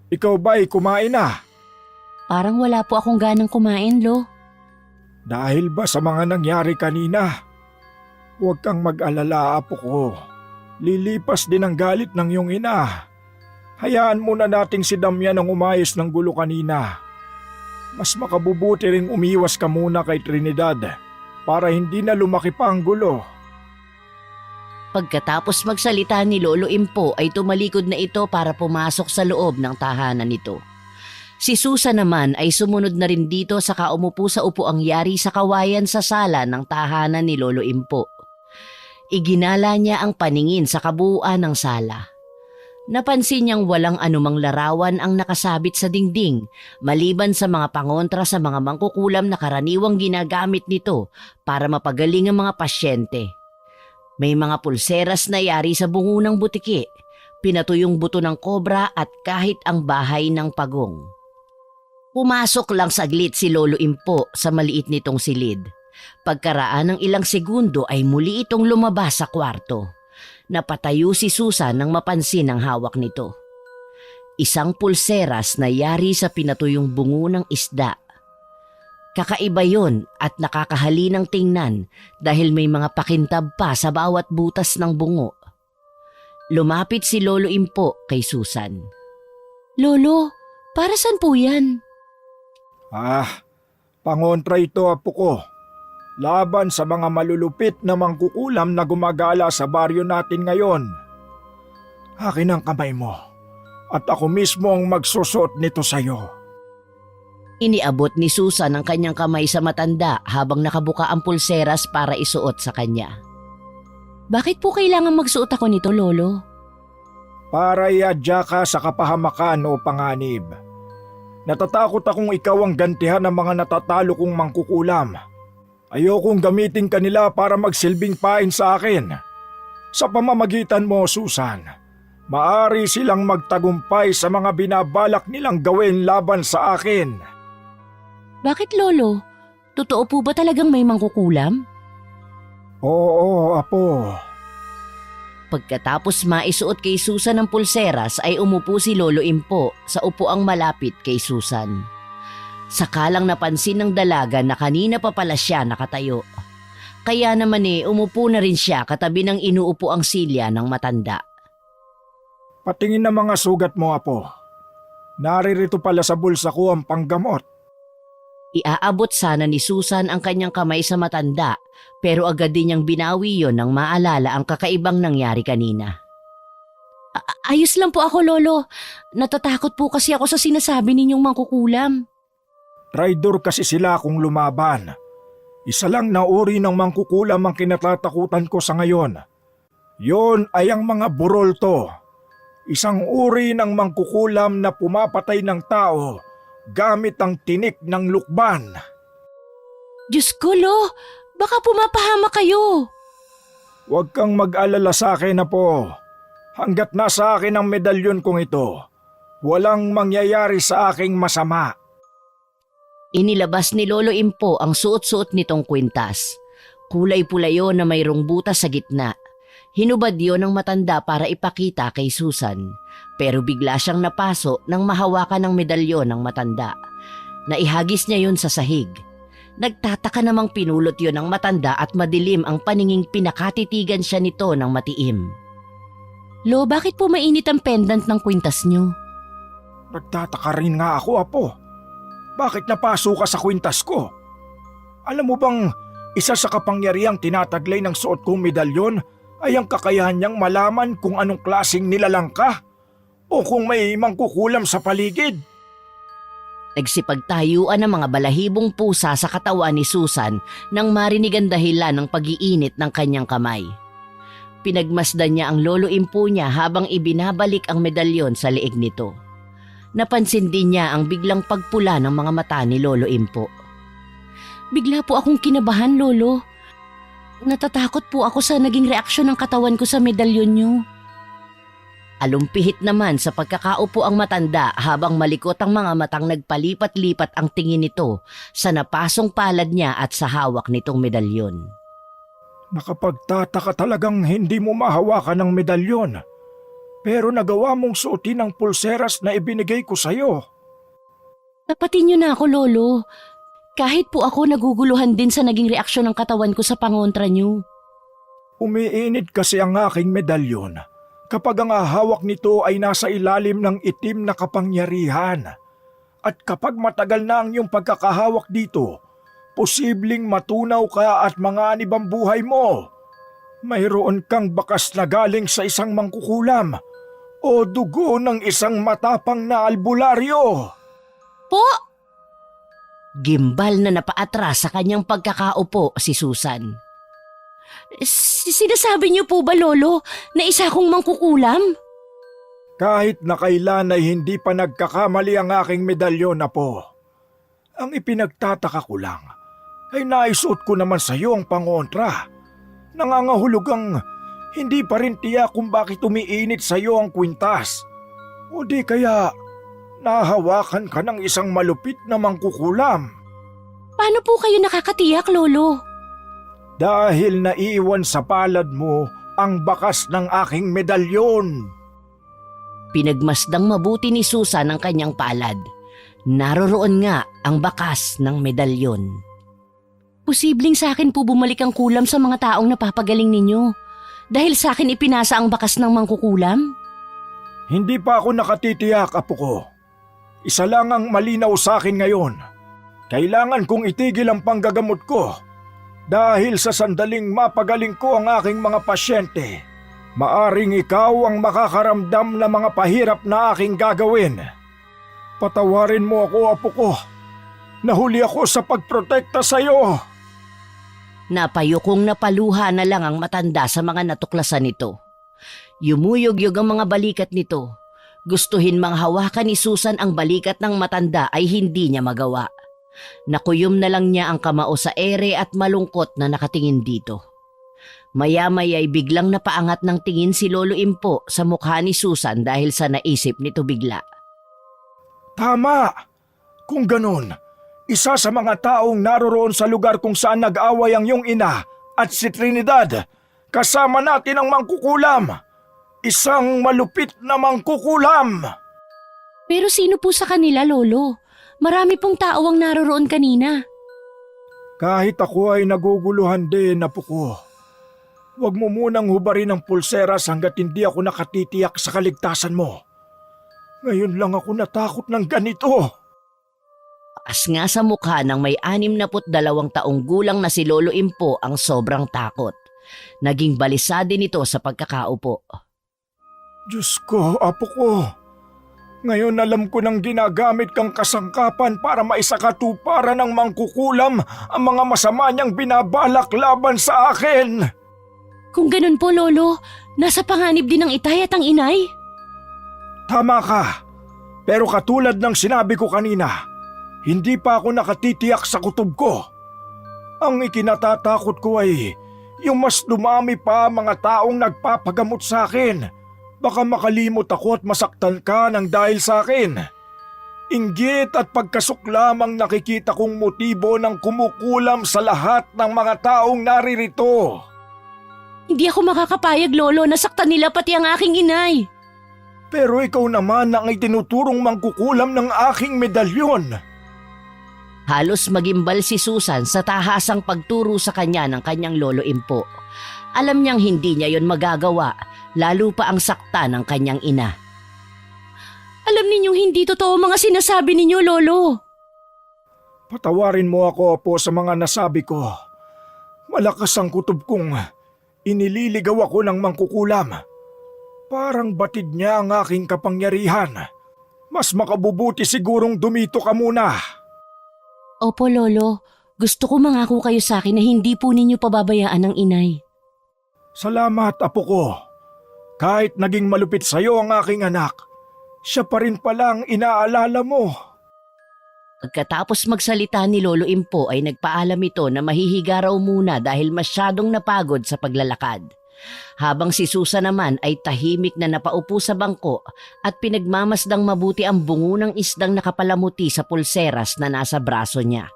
Ikaw ba'y kumain na? Parang wala po akong ganang kumain, Lo. Dahil ba sa mga nangyari kanina? Huwag kang mag-alala, Apo ko. Lilipas din ang galit ng iyong ina. Hayaan muna nating si Damian ang umayos ng gulo kanina. Mas makabubuti ring umiwas ka muna kay Trinidad para hindi na lumaki pa ang gulo. Pagkatapos magsalita ni Lolo Impo ay tumalikod na ito para pumasok sa loob ng tahanan nito. Si Susan naman ay sumunod na rin dito saka umupo sa upuang yari sa kawayan sa sala ng tahanan ni Lolo Impo. Iginala niya ang paningin sa kabuuan ng sala. Napansin niyang walang anumang larawan ang nakasabit sa dingding maliban sa mga pangontra sa mga mangkukulam na karaniwang ginagamit nito para mapagaling ang mga pasyente. May mga pulseras na yari sa bungo ng butiki, pinatuyong buto ng kobra at kahit ang bahay ng pagong. Pumasok lang saglit si Lolo Impo sa maliit nitong silid. Pagkaraan ng ilang segundo ay muli itong lumabas sa kwarto. Napatayo si Susan nang mapansin ang hawak nito. Isang pulseras na yari sa pinatuyong bungo ng isda. Kakaiba yon at nakakahalinang tingnan dahil may mga pakintab pa sa bawat butas ng bungo. Lumapit si Lolo Impo kay Susan. Lolo, para saan po yan? Pangontra ito, Apo ko. Laban sa mga malulupit na mangkukulam na gumagala sa baryo natin ngayon. Akin ang kamay mo at ako mismo ang magsusot nito sa iyo. Iniabot ni Susan ang kanyang kamay sa matanda habang nakabuka ang pulseras para isuot sa kanya. Bakit po kailangan magsuot ako nito, Lolo? Para iadya ka sa kapahamakan o panganib. Natatakot akong ikaw ang gantihan ng mga natatalo kong mangkukulam. Ayokong gamitin kanila para magsilbing pain sa akin. Sa pamamagitan mo, Susan, maaari silang magtagumpay sa mga binabalak nilang gawin laban sa akin. Bakit, Lolo? Totoo po ba talagang may mangkukulam? Oo, Apo. Pagkatapos maisuot kay Susan ang pulseras ay umupo si Lolo Impo sa upuang malapit kay Susan. Sakalang napansin ng dalaga na kanina pa pala siya nakatayo. Kaya naman umupo na rin siya katabi ng inuupo ang silya ng matanda. Patingin na mga sugat mo, Apo. Naririto pala sa bulsa ko ang panggamot. Iaabot sana ni Susan ang kanyang kamay sa matanda pero agad din niyang binawi yon nang maalala ang kakaibang nangyari kanina. Ayos lang po ako, Lolo. Natatakot po kasi ako sa sinasabi ninyong mangkukulam. Traidor kasi sila kung lumaban. Isa lang na uri ng mangkukulam ang kinatatakutan ko sa ngayon. Yon ay ang mga burolto. Isang uri ng mangkukulam na pumapatay ng tao gamit ang tinik ng lukban. Diyos ko, Lo! Baka pumapahama kayo! Huwag kang mag-alala sa akin, Apo. Hanggat nasa akin ang medalyon kong ito, walang mangyayari sa aking masama. Inilabas ni Lolo Impo ang suot-suot nitong kwintas. Kulay pula yon na mayroong butas sa gitna. Hinubad yon ng matanda para ipakita kay Susan. Pero bigla siyang napaso nang mahawakan ng medalyon ng matanda. Naihagis niya yon sa sahig. Nagtataka namang pinulot yon ng matanda at madilim ang paninging pinakatitigan siya nito ng matiim. Lo, bakit po mainit ang pendant ng kwintas niyo? Nagtataka rin nga ako, Apo. Bakit napaso ka sa kwintas ko? Alam mo bang isa sa kapangyarihang tinataglay ng suot kong medalyon ay ang kakayahan niyang malaman kung anong klaseng nilalang ka o kung may mangkukulam sa paligid? Nagsipagtayuan ang mga balahibong pusa sa katawan ni Susan nang marinig ang dahilan ng pag-iinit ng kanyang kamay. Pinagmasdan niya ang Lolo Impo niya habang ibinabalik ang medalyon sa leeg nito. Napansin din niya ang biglang pagpula ng mga mata ni Lolo Impo. Bigla po akong kinabahan, Lolo. Natatakot po ako sa naging reaksyon ng katawan ko sa medalyon niyo. Alumpihit naman sa pagkakaupo ang matanda habang malikot ang mga matang nagpalipat-lipat ang tingin nito sa napasong palad niya at sa hawak nitong medalyon. Nakapagtataka talagang hindi mo mahawakan ng medalyon. Pero nagawa mong suotin ang pulseras na ibinigay ko sa'yo. Tapatin niyo na ako, Lolo. Kahit po ako naguguluhan din sa naging reaksyon ng katawan ko sa pangontra niyo. Umiinit kasi ang aking medalyon kapag ang hawak nito ay nasa ilalim ng itim na kapangyarihan. At kapag matagal na ang iyong pagkakahawak dito, posibleng matunaw ka at manganib ang buhay mo. Mayroon kang bakas na galing sa isang mangkukulam o dugo ng isang matapang na albularyo. Po! Gimbal na napaatras sa kanyang pagkakaupo si Susan. Sinasabi niyo po ba, Lolo, na isa akong mangkukulam? Kahit na kailan ay hindi pa nagkakamali ang aking medalyon na po. Ang ipinagtataka ko lang ay naisuot ko naman sa iyo ang pangontra. Nangangahulugang hindi pa rin tiyak kung bakit umiinit sa iyo ang kwintas. O di kaya nahawakan ka ng isang malupit na mangkukulam. Paano po kayo nakakatiyak, Lolo? Dahil naiwan sa palad mo ang bakas ng aking medalyon. Pinagmasdang mabuti ni Susan ang kanyang palad. Naroroon nga ang bakas ng medalyon. Posibleng sa akin po bumalik ang kulam sa mga taong napapagaling ninyo. Dahil sa akin ipinasa ang bakas ng mangkukulam? Hindi pa ako nakatitiyak, apo ko. Isa lang ang malinaw sa akin ngayon. Kailangan kong itigil ang panggagamot ko. Dahil sa sandaling mapagaling ko ang aking mga pasyente, maaring ikaw ang makakaramdam ng mga pahirap na aking gagawin. Patawarin mo ako, apo ko. Nahuli ako sa pagprotekta sa iyo. Napayukong napaluha na lang ang matanda sa mga natuklasan nito. Yumuyog-yog ang mga balikat nito. Gustuhin mang hawakan ni Susan ang balikat ng matanda ay hindi niya magawa. Nakuyom na lang niya ang kamao sa ere at malungkot na nakatingin dito. Maya-maya ay biglang napaangat ng tingin si Lolo Impo sa mukha ni Susan dahil sa naisip nito bigla. Tama! Kung ganun, isa sa mga taong naroroon sa lugar kung saan nag-away ang iyong ina at si Trinidad, kasama natin ang mangkukulam. Isang malupit na mangkukulam! Pero sino po sa kanila, Lolo? Marami pong tao ang naroroon kanina. Kahit ako ay naguguluhan din, apo ko. Huwag mo munang hubarin ang pulseras hanggat hindi ako nakatitiyak sa kaligtasan mo. Ngayon lang ako natakot ng ganito. As nga sa mukha ng may 62 taong gulang na si Lolo Impo ang sobrang takot. Naging balisa din ito sa pagkakaupo. Diyos ko, apo ko. Ngayon alam ko nang ginagamit kang kasangkapan para maisakatuparan ng mangkukulam ang mga masama niyang binabalak laban sa akin. Kung ganun po, Lolo, nasa panganib din ang itay at ang inay? Tama ka. Pero katulad ng sinabi ko kanina, hindi pa ako nakatitiyak sa kutob ko. Ang ikinatatakot ko ay yung mas dumami pa mga taong nagpapagamot sa akin. Baka makalimot ako at masaktan ka ng dahil sa akin. Inggit at pagkasok lamang nakikita kong motibo ng kumukulam sa lahat ng mga taong naririto. Hindi ako makakapayag, Lolo, nasaktan nila pati ang aking inay. Pero ikaw naman ang itinuturong mangkukulam ng aking medalyon. Halos magimbal si Susan sa tahasang pagturo sa kanya ng kanyang Lolo Impo. Alam niyang hindi niya yon magagawa, lalo pa ang sakta ng kanyang ina. Alam ninyong hindi totoo mga sinasabi ninyo, Lolo. Patawarin mo ako po sa mga nasabi ko. Malakas ang kutob kong inililigaw ako ng mangkukulam. Parang batid niya ang aking kapangyarihan. Mas makabubuti sigurong dumito ka muna. Opo, Lolo. Gusto ko mangako kayo sa akin na hindi po ninyo pababayaan ng inay. Salamat, apo ko. Kahit naging malupit sa iyo ang aking anak, siya pa rin pala ang inaalala mo. Pagkatapos magsalita ni Lolo Impo ay nagpaalam ito na mahihiga raw muna dahil masyadong napagod sa paglalakad. Habang si Susan naman ay tahimik na napaupo sa bangko at pinagmamasdang mabuti ang bungo ng isdang nakapalamuti sa pulseras na nasa braso niya.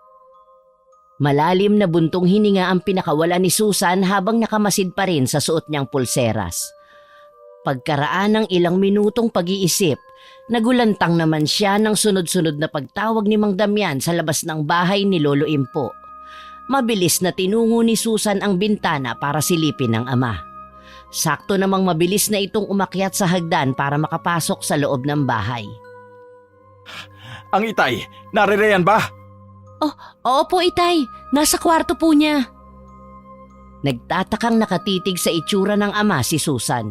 Malalim na buntong hininga ang pinakawala ni Susan habang nakamasid pa rin sa suot niyang pulseras. Pagkaraan ng ilang minutong pag-iisip, nagulantang naman siya ng sunod-sunod na pagtawag ni Mang Damian sa labas ng bahay ni Lolo Impo. Mabilis na tinungo ni Susan ang bintana para silipin ng ama. Sakto namang mabilis na itong umakyat sa hagdan para makapasok sa loob ng bahay. Ang itay, narireyan ba? Oo po, Itay. Nasa kwarto po niya. Nagtatakang nakatitig sa itsura ng ama si Susan.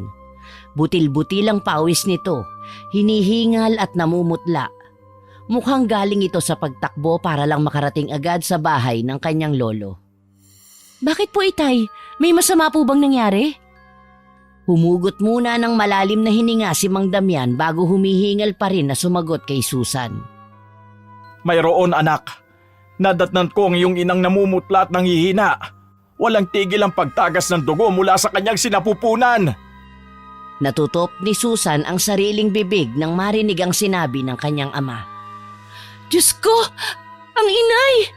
Butil-butil ang pawis nito, hinihingal at namumutla. Mukhang galing ito sa pagtakbo para lang makarating agad sa bahay ng kanyang lolo. Bakit po, Itay? May masama po bang nangyari? Humugot muna ng malalim na hininga si Mang Damian bago humihingal pa rin na sumagot kay Susan. Mayroon anak. Nadatnan ko ang iyong inang namumutla at nanghihina. Walang tigil ang pagtagas ng dugo mula sa kanyang sinapupunan. Natutop ni Susan ang sariling bibig nang marinig ang sinabi ng kanyang ama. Diyos ko! Ang inay!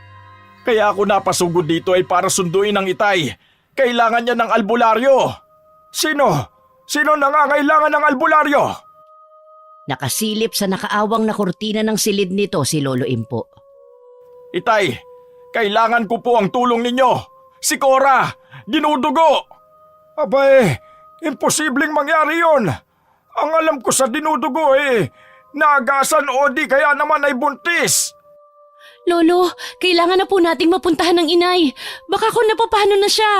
Kaya ako napasugod dito ay para sunduin ang itay. Kailangan niya ng albularyo. Sino? Sino nangangailangan ng albularyo? Nakasilip sa nakaawang na kurtina ng silid nito si Lolo Impo. Itay, kailangan ko po ang tulong ninyo. Si Cora, dinudugo. Abay, imposibleng mangyari yon. Ang alam ko sa dinudugo naagasan o di kaya naman ay buntis. Lolo, kailangan na po nating mapuntahan ng inay. Baka kung napapano na siya.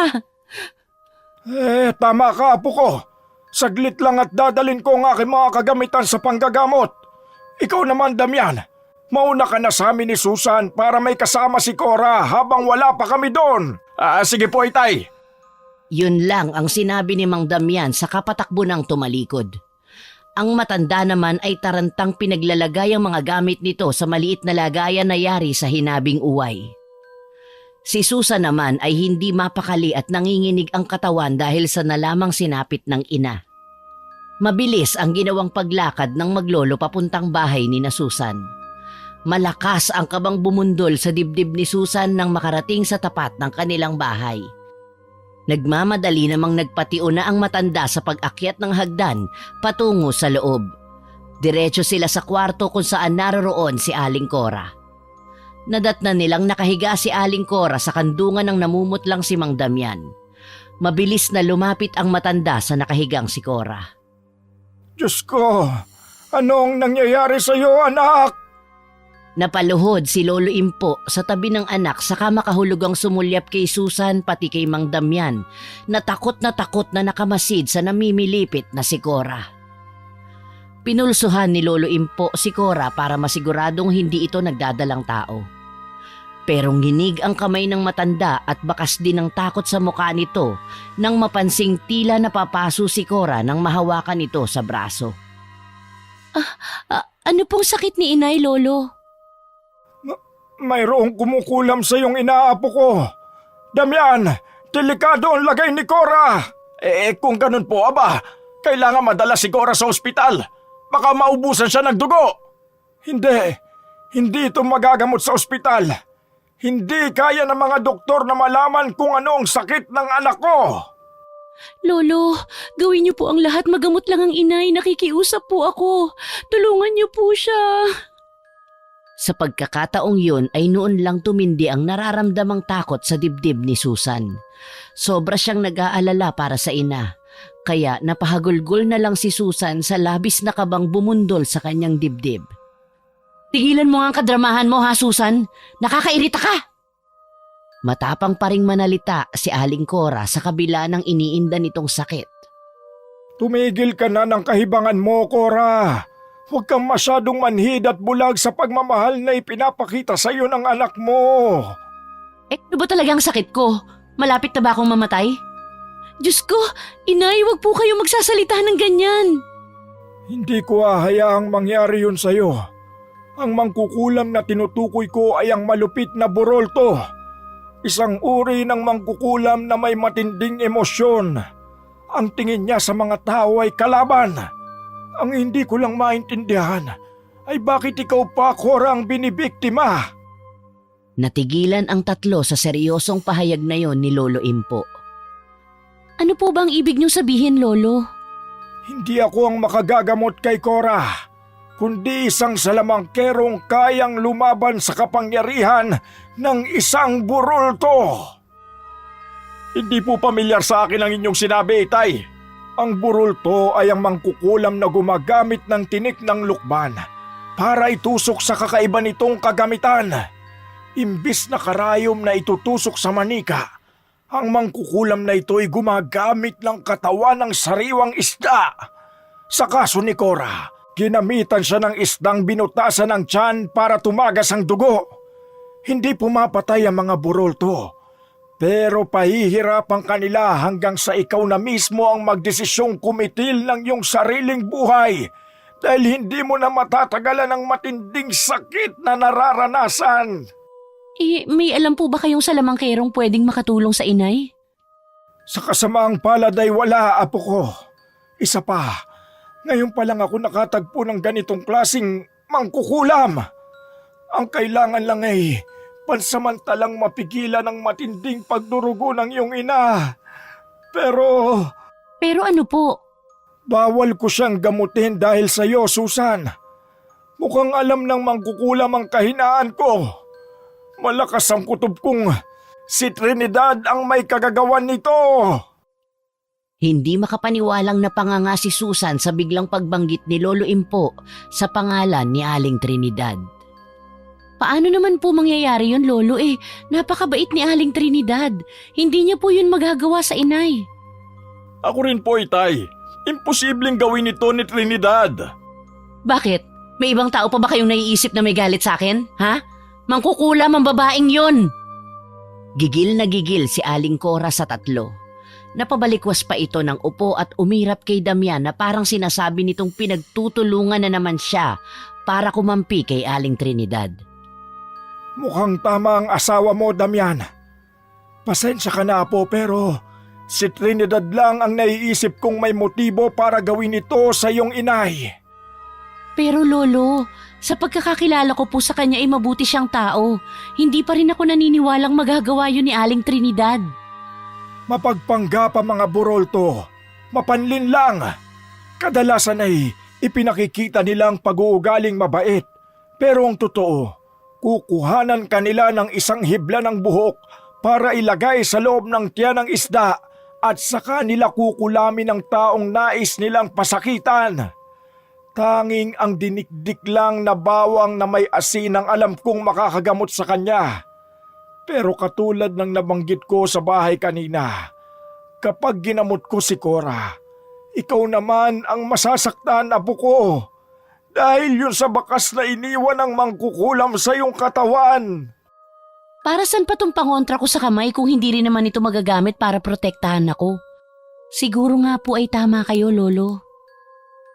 Tama ka, apo ko. Saglit lang at dadalin ko ang aking mga kagamitan sa panggagamot. Ikaw naman, Damian. Mauna ka na sa amin ni Susan para may kasama si Cora habang wala pa kami doon. Sige po, itay. Yun lang ang sinabi ni Mang Damian sa kapatakbo ng tumalikod. Ang matanda naman ay tarantang pinaglalagay ang mga gamit nito sa maliit na lagayan na yari sa hinabing uway. Si Susan naman ay hindi mapakali at nanginginig ang katawan dahil sa nalamang sinapit ng ina. Mabilis ang ginawang paglakad ng maglolo papuntang bahay ni na Susan. Malakas ang kabang bumundol sa dibdib ni Susan nang makarating sa tapat ng kanilang bahay. Nagmamadali namang nagpatio na ang matanda sa pag-akyat ng hagdan patungo sa loob. Diretso sila sa kwarto kung saan naroroon si Aling Cora. Nadatnan nilang nakahiga si Aling Cora sa kandungan ng namumutlang si Mang Damian. Mabilis na lumapit ang matanda sa nakahigang si Cora. Diyos ko, anong nangyayari sa iyo, anak? Napaluhod si Lolo Impo sa tabi ng anak saka makahulugang sumulyap kay Susan pati kay Mang Damian na takot na nakamasid sa namimilipit na si Cora. Pinulsuhan ni Lolo Impo si Cora para masiguradong hindi ito nagdadalang tao. Pero nginig ang kamay ng matanda at bakas din ng takot sa mukha nito nang mapansing tila napapaso si Cora nang mahawakan ito sa braso. Ano pong sakit ni inay, Lolo? Mayroong kumukulam sa iyong inaapo ko. Damian, delikado ang lagay ni Cora. Kung ganun po, kailangan madala si Cora sa ospital. Baka maubusan siya ng dugo. Hindi ito magagamot sa ospital. Hindi kaya ng mga doktor na malaman kung ano ang sakit ng anak ko. Lolo, gawin niyo po ang lahat, magamot lang ang inay. Nakikiusap po ako. Tulungan niyo po siya. Sa pagkakataong yun ay noon lang tumindi ang nararamdamang takot sa dibdib ni Susan. Sobra siyang nag-aalala para sa ina. Kaya napahagulgol na lang si Susan sa labis na kabang bumundol sa kanyang dibdib. Tigilan mo nga ang kadramahan mo, ha, Susan? Nakakairita ka! Matapang pa ring manalita si Aling Cora sa kabila ng iniinda nitong sakit. Tumigil ka na ng kahibangan mo, Cora. Huwag kang masyadong manhid at bulag sa pagmamahal na ipinapakita sa iyo ng anak mo. Ano ba talagang sakit ko? Malapit na ba akong mamatay? Diyos ko, inay, huwag po kayo magsasalita ng ganyan. Hindi ko hahayaang mangyari yun sa iyo. Ang mangkukulam na tinutukoy ko ay ang malupit na burolto. Isang uri ng mangkukulam na may matinding emosyon. Ang tingin niya sa mga tao ay kalaban. Ang hindi ko lang maintindihan ay bakit ikaw pa, Cora, ang binibiktima? Natigilan ang tatlo sa seryosong pahayag na yon ni Lolo Impo. Ano po bang ibig niyong sabihin, Lolo? Hindi ako ang makagagamot kay Cora, kundi isang salamangkerong kayang lumaban sa kapangyarihan ng isang burulto. Hindi po pamilyar sa akin ang inyong sinabi, Itay. Ang burulto ay ang mangkukulam na gumagamit ng tinik ng lukban para itusok sa kakaiba nitong kagamitan. Imbis na karayom na itutusok sa manika, ang mangkukulam na ito ay gumagamit ng katawan ng sariwang isda. Sa kaso ni Cora, ginamitan siya ng isdang binutasan ng tiyan para tumagas ang dugo. Hindi pumapatay ang mga burulto, pero pahihirapan kanila hanggang sa ikaw na mismo ang magdesisyong kumitil ng iyong sariling buhay dahil hindi mo na matatagalan ang matinding sakit na nararanasan. May alam po ba kayong salamangkerong pwedeng makatulong sa inay? Sa kasamaang palad ay wala, apo ko. Isa pa, ngayon pa lang ako nakatagpo ng ganitong klasing mangkukulam. Ang kailangan lang ay pansamantalang mapigilan ang matinding pagdurugo ng iyong ina. Pero ano po? bawal ko siyang gamutin dahil sa iyo, Susan. Mukhang alam ng mangkukulam ang kahinaan ko. Malakas ang kutob kong si Trinidad ang may kagagawan nito. Hindi makapaniwalang napanganga si Susan sa biglang pagbanggit ni Lolo Impo sa pangalan ni Aling Trinidad. Paano naman po mangyayari yun, Lolo? Napakabait ni Aling Trinidad. Hindi niya po yun magagawa sa inay. Ako rin po, Itay. Imposibleng gawin ito ni Trinidad. Bakit? May ibang tao pa ba kayong naiisip na may galit sa akin? Ha? Mangkukulam ang babaeng yon. Gigil na gigil si Aling Cora sa tatlo. Napabalikwas pa ito ng upo at umirap kay Damian na parang sinasabi nitong pinagtutulungan na naman siya para kumampi kay Aling Trinidad. Mukhang tama ang asawa mo, Damian. Pasensya ka na po, pero si Trinidad lang ang naiisip kong may motibo para gawin ito sa iyong inay. Pero Lolo, sa pagkakakilala ko po sa kanya ay mabuti siyang tao. Hindi pa rin ako naniniwalang magagawa yun ni Aling Trinidad. Mapagpanggap ang mga burolto. Mapanlin lang. Kadalasan ay ipinakikita nilang pag-uugaling mabait. Pero ang totoo, kukuhanan kanila ng isang hibla ng buhok para ilagay sa loob ng tiyan ng isda at saka nila kukulamin ang taong nais nilang pasakitan. Tanging ang dinikdik lang na bawang na may asin ang alam kong makakagamot sa kanya. Pero katulad ng nabanggit ko sa bahay kanina, kapag ginamot ko si Cora, ikaw naman ang masasaktan, apo ko. Dahil yun sa bakas na iniwan ng mangkukulam sa iyong katawan. Para saan pa tong pangontra ko sa kamay kung hindi rin naman ito magagamit para protektahan ako? Siguro nga po ay tama kayo, Lolo.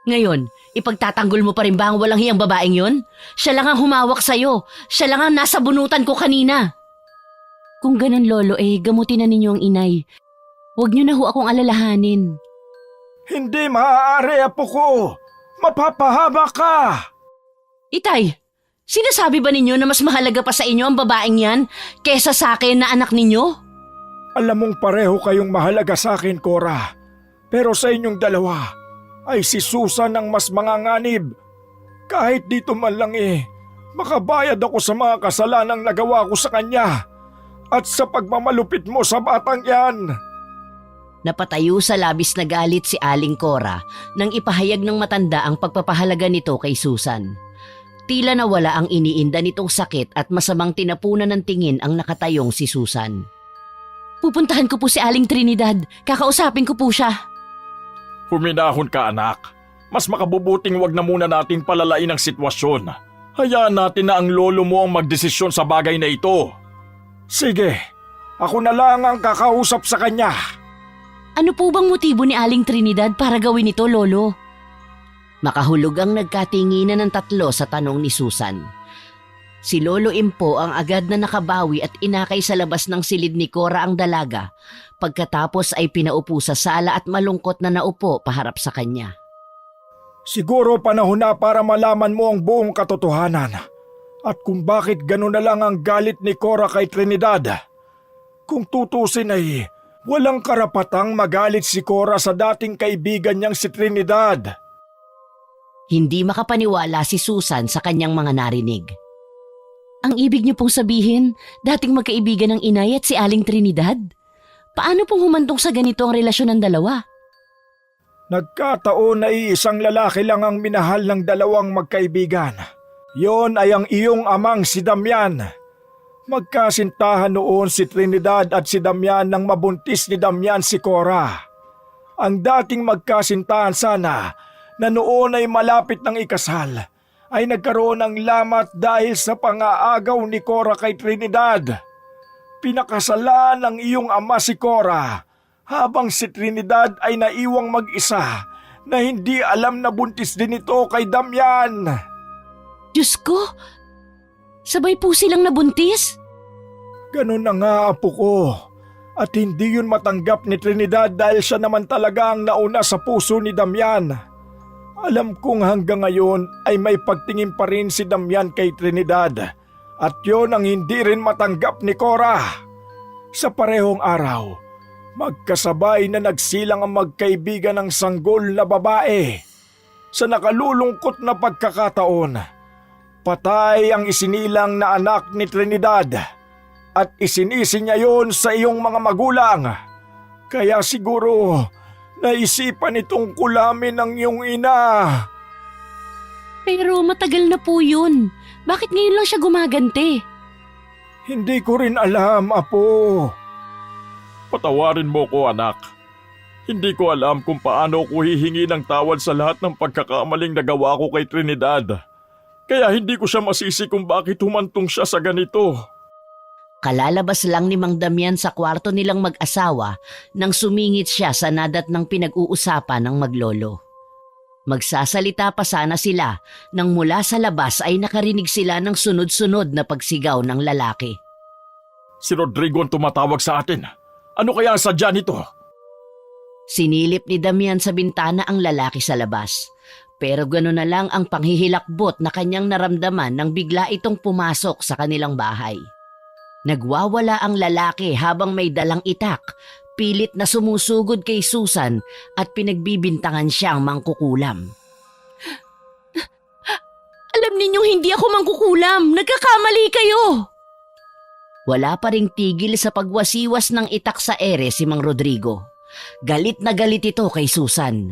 Ngayon, ipagtatanggol mo pa rin ba ang walang hiyang babaeng yun? Siya lang ang humawak sa'yo. Siya lang ang nasa bunutan ko kanina. Kung ganun, Lolo, gamutin na ninyo ang inay. Huwag niyo na ho akong alalahanin. Hindi maaari, apo ko. Mapapahama ka. Itay, sinasabi ba ninyo na mas mahalaga pa sa inyo ang babaeng yan kesa sa akin na anak ninyo? Alam mong pareho kayong mahalaga sa akin, Cora. Pero sa inyong dalawa ay si Susan ang mas manganganib. Kahit dito man lang makabayad ako sa mga kasalanang nagawa ko sa kanya at sa pagmamalupit mo sa batang yan. Napatayo sa labis na galit si Aling Cora nang ipahayag ng matanda ang pagpapahalaga nito kay Susan. Tila nawala ang iniinda nitong sakit at masamang tinapunan ng tingin ang nakatayong si Susan. Pupuntahan ko po si Aling Trinidad. Kakausapin ko po siya. Huminahon ka, anak. Mas makabubuting wag na muna nating palalain ang sitwasyon. Hayaan natin na ang lolo mo ang magdesisyon sa bagay na ito. Sige, ako na lang ang kakausap sa kanya. Ano po bang motibo ni Aling Trinidad para gawin ito, Lolo? Makahulog ang nagkatinginan ng tatlo sa tanong ni Susan. Si Lolo Impo ang agad na nakabawi at inakay sa labas ng silid ni Cora ang dalaga. Pagkatapos ay pinaupo sa sala at malungkot na naupo paharap sa kanya. Siguro panahon na para malaman mo ang buong katotohanan at kung bakit gano'n na lang ang galit ni Cora kay Trinidad. Kung tutusin ay walang karapatang magalit si Cora sa dating kaibigan niyang si Trinidad. Hindi makapaniwala si Susan sa kanyang mga narinig. Ang ibig niyo pong sabihin, dating magkaibigan ng inay at si Aling Trinidad? Paano pong humantong sa ganito ang relasyon ng dalawa? Nagkataon na iisang lalaki lang ang minahal ng dalawang magkaibigan. Yon ay ang iyong amang si Damian. Magkasintahan noon si Trinidad at si Damian nang mabuntis ni Damian si Cora. Ang dating magkasintahan sana na noon ay malapit ng ikasal ay nagkaroon ng lamat dahil sa pangaagaw ni Cora kay Trinidad. Pinakasalan ng iyong ama si Cora habang si Trinidad ay naiwang mag-isa na hindi alam na buntis din ito kay Damian. Diyos ko! Sabay po silang nabuntis? Ganun na nga, apo ko. At hindi yun matanggap ni Trinidad dahil siya naman talaga ang nauna sa puso ni Damian. Alam kong hanggang ngayon ay may pagtingin pa rin si Damian kay Trinidad at yon ang hindi rin matanggap ni Cora. Sa parehong araw, magkasabay na nagsilang ang magkaibigan ng sanggol na babae. Sa nakalulungkot na pagkakataon, patay ang isinilang na anak ni Trinidad at isinisi niya yon sa iyong mga magulang. Kaya siguro naisipan itong kulamin ng iyong ina. Pero matagal na po yun. Bakit ngayon lang siya gumaganti? Hindi ko rin alam, apo. Patawarin mo ko, anak. Hindi ko alam kung paano ko hihingi ng tawad sa lahat ng pagkakamaling nagawa ko kay Trinidad. Kaya hindi ko siya masisi kung bakit humantong siya sa ganito. Kalalabas lang ni Mang Damian sa kwarto nilang mag-asawa nang sumingit siya sa nadat ng pinag-uusapan ng maglolo. Magsasalita pa sana sila nang mula sa labas ay nakarinig sila ng sunod-sunod na pagsigaw ng lalaki. Si Rodrigo ang tumatawag sa atin. Ano kaya ang sadya nito? Sinilip ni Damian sa bintana ang lalaki sa labas. Pero gano'n na lang ang panghihilakbot na kanyang naramdaman nang bigla itong pumasok sa kanilang bahay. Nagwawala ang lalaki habang may dalang itak, pilit na sumusugod kay Susan at pinagbibintangan siyang mangkukulam. Alam ninyong hindi ako mangkukulam, nagkakamali kayo! Wala pa ring tigil sa pagwasiwas ng itak sa ere si Mang Rodrigo. Galit na galit ito kay Susan.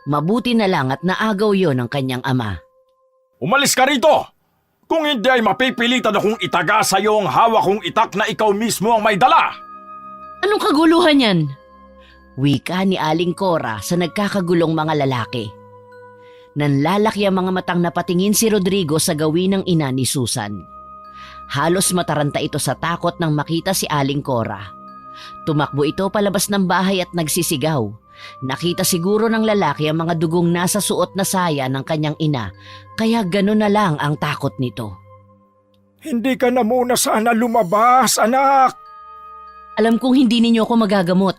Mabuti na lang at naagaw yon ng kanyang ama. Umalis ka rito! Kung hindi ay mapipilitan akong itaga sa iyo ang hawak kong itak na ikaw mismo ang may dala! Anong kaguluhan yan? Wika ni Aling Cora sa nagkakagulong mga lalaki. Nanlalaki ang mga matang napatingin si Rodrigo sa gawin ng ina ni Susan. Halos mataranta ito sa takot nang makita si Aling Cora. Tumakbo ito palabas ng bahay at nagsisigaw. Nakita siguro ng lalaki ang mga dugong nasa suot na saya ng kanyang ina, kaya gano'n na lang ang takot nito. Hindi ka na muna sana lumabas, anak! Alam kong hindi ninyo ako magagamot,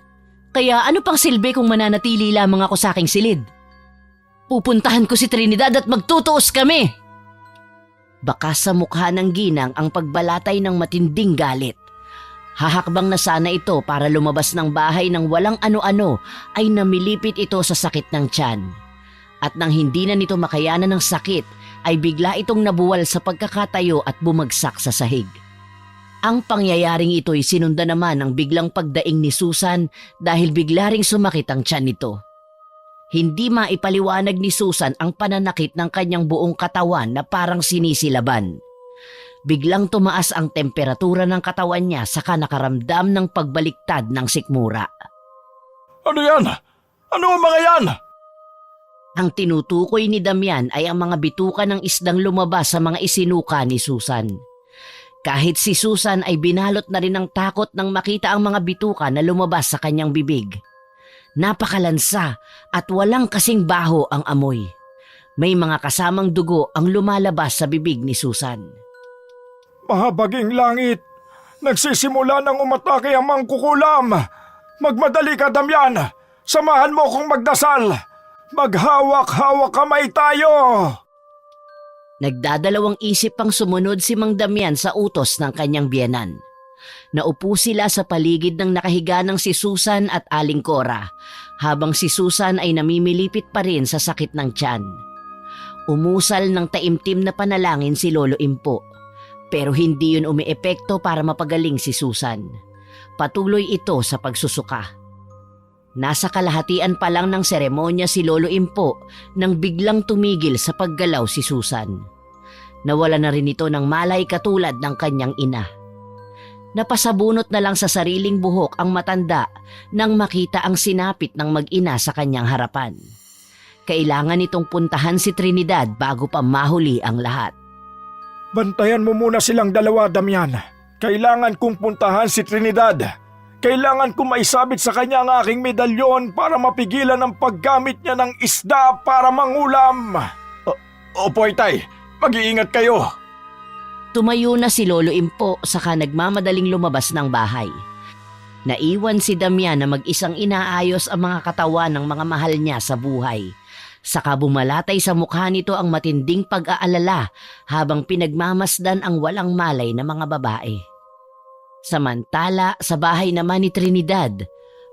kaya ano pang silbi kung mananatili lamang ako sa aking silid? Pupuntahan ko si Trinidad at magtutuos kami! Baka sa mukha ng ginang ang pagbalatay ng matinding galit. Hahakbang na sana ito para lumabas ng bahay nang walang ano-ano ay namilipit ito sa sakit ng tiyan. At nang hindi na nito makayanan ng sakit ay bigla itong nabuwal sa pagkakatayo at bumagsak sa sahig. Ang pangyayaring ito'y sinunda naman ng biglang pagdaing ni Susan dahil bigla ring sumakit ang tiyan nito. Hindi maipaliwanag ni Susan ang pananakit ng kanyang buong katawan na parang sinisilaban. Biglang tumaas ang temperatura ng katawan niya saka nakaramdam ng pagbaliktad ng sikmura. Ano yan? Ano ang mga yan? Ang tinutukoy ni Damian ay ang mga bituka ng isdang lumabas sa mga isinuka ni Susan. Kahit si Susan ay binalot na rin ng takot nang makita ang mga bituka na lumabas sa kanyang bibig. Napakalansa at walang kasing baho ang amoy. May mga kasamang dugo ang lumalabas sa bibig ni Susan. Mahabaging langit, nagsisimula ng umatake ang mangkukulam. Magmadali ka, Damian. Samahan mo kong magdasal. Maghawak-hawak kamay tayo. Nagdadalawang isip pang sumunod si Mang Damian sa utos ng kanyang biyenan. Naupo sila sa paligid ng nakahiga ng si Susan at Aling Cora, habang si Susan ay namimilipit pa rin sa sakit ng tiyan. Umusal ng taimtim na panalangin si Lolo Impo, pero hindi yun umiepekto para mapagaling si Susan. Patuloy ito sa pagsusuka. Nasa kalahatian pa lang ng seremonya si Lolo Impo nang biglang tumigil sa paggalaw si Susan. Nawala na rin ito ng malay katulad ng kanyang ina. Napasabunot na lang sa sariling buhok ang matanda nang makita ang sinapit ng mag-ina sa kanyang harapan. Kailangan itong puntahan si Trinidad bago pa mahuli ang lahat. Bantayan mo muna silang dalawa, Damian. Kailangan kong puntahan si Trinidad. Kailangan kong maisabit sa kanya ang aking medalyon para mapigilan ang paggamit niya ng isda para mangulam. Opo, Itay. Mag-iingat kayo. Tumayo na si Lolo Impo saka nagmamadaling lumabas ng bahay. Naiwan si Damian na mag-isang inaayos ang mga katawan ng mga mahal niya sa buhay. Saka bumalatay sa mukha nito ang matinding pag-aalala habang pinagmamasdan ang walang malay na mga babae. Samantala, sa bahay naman ni Trinidad,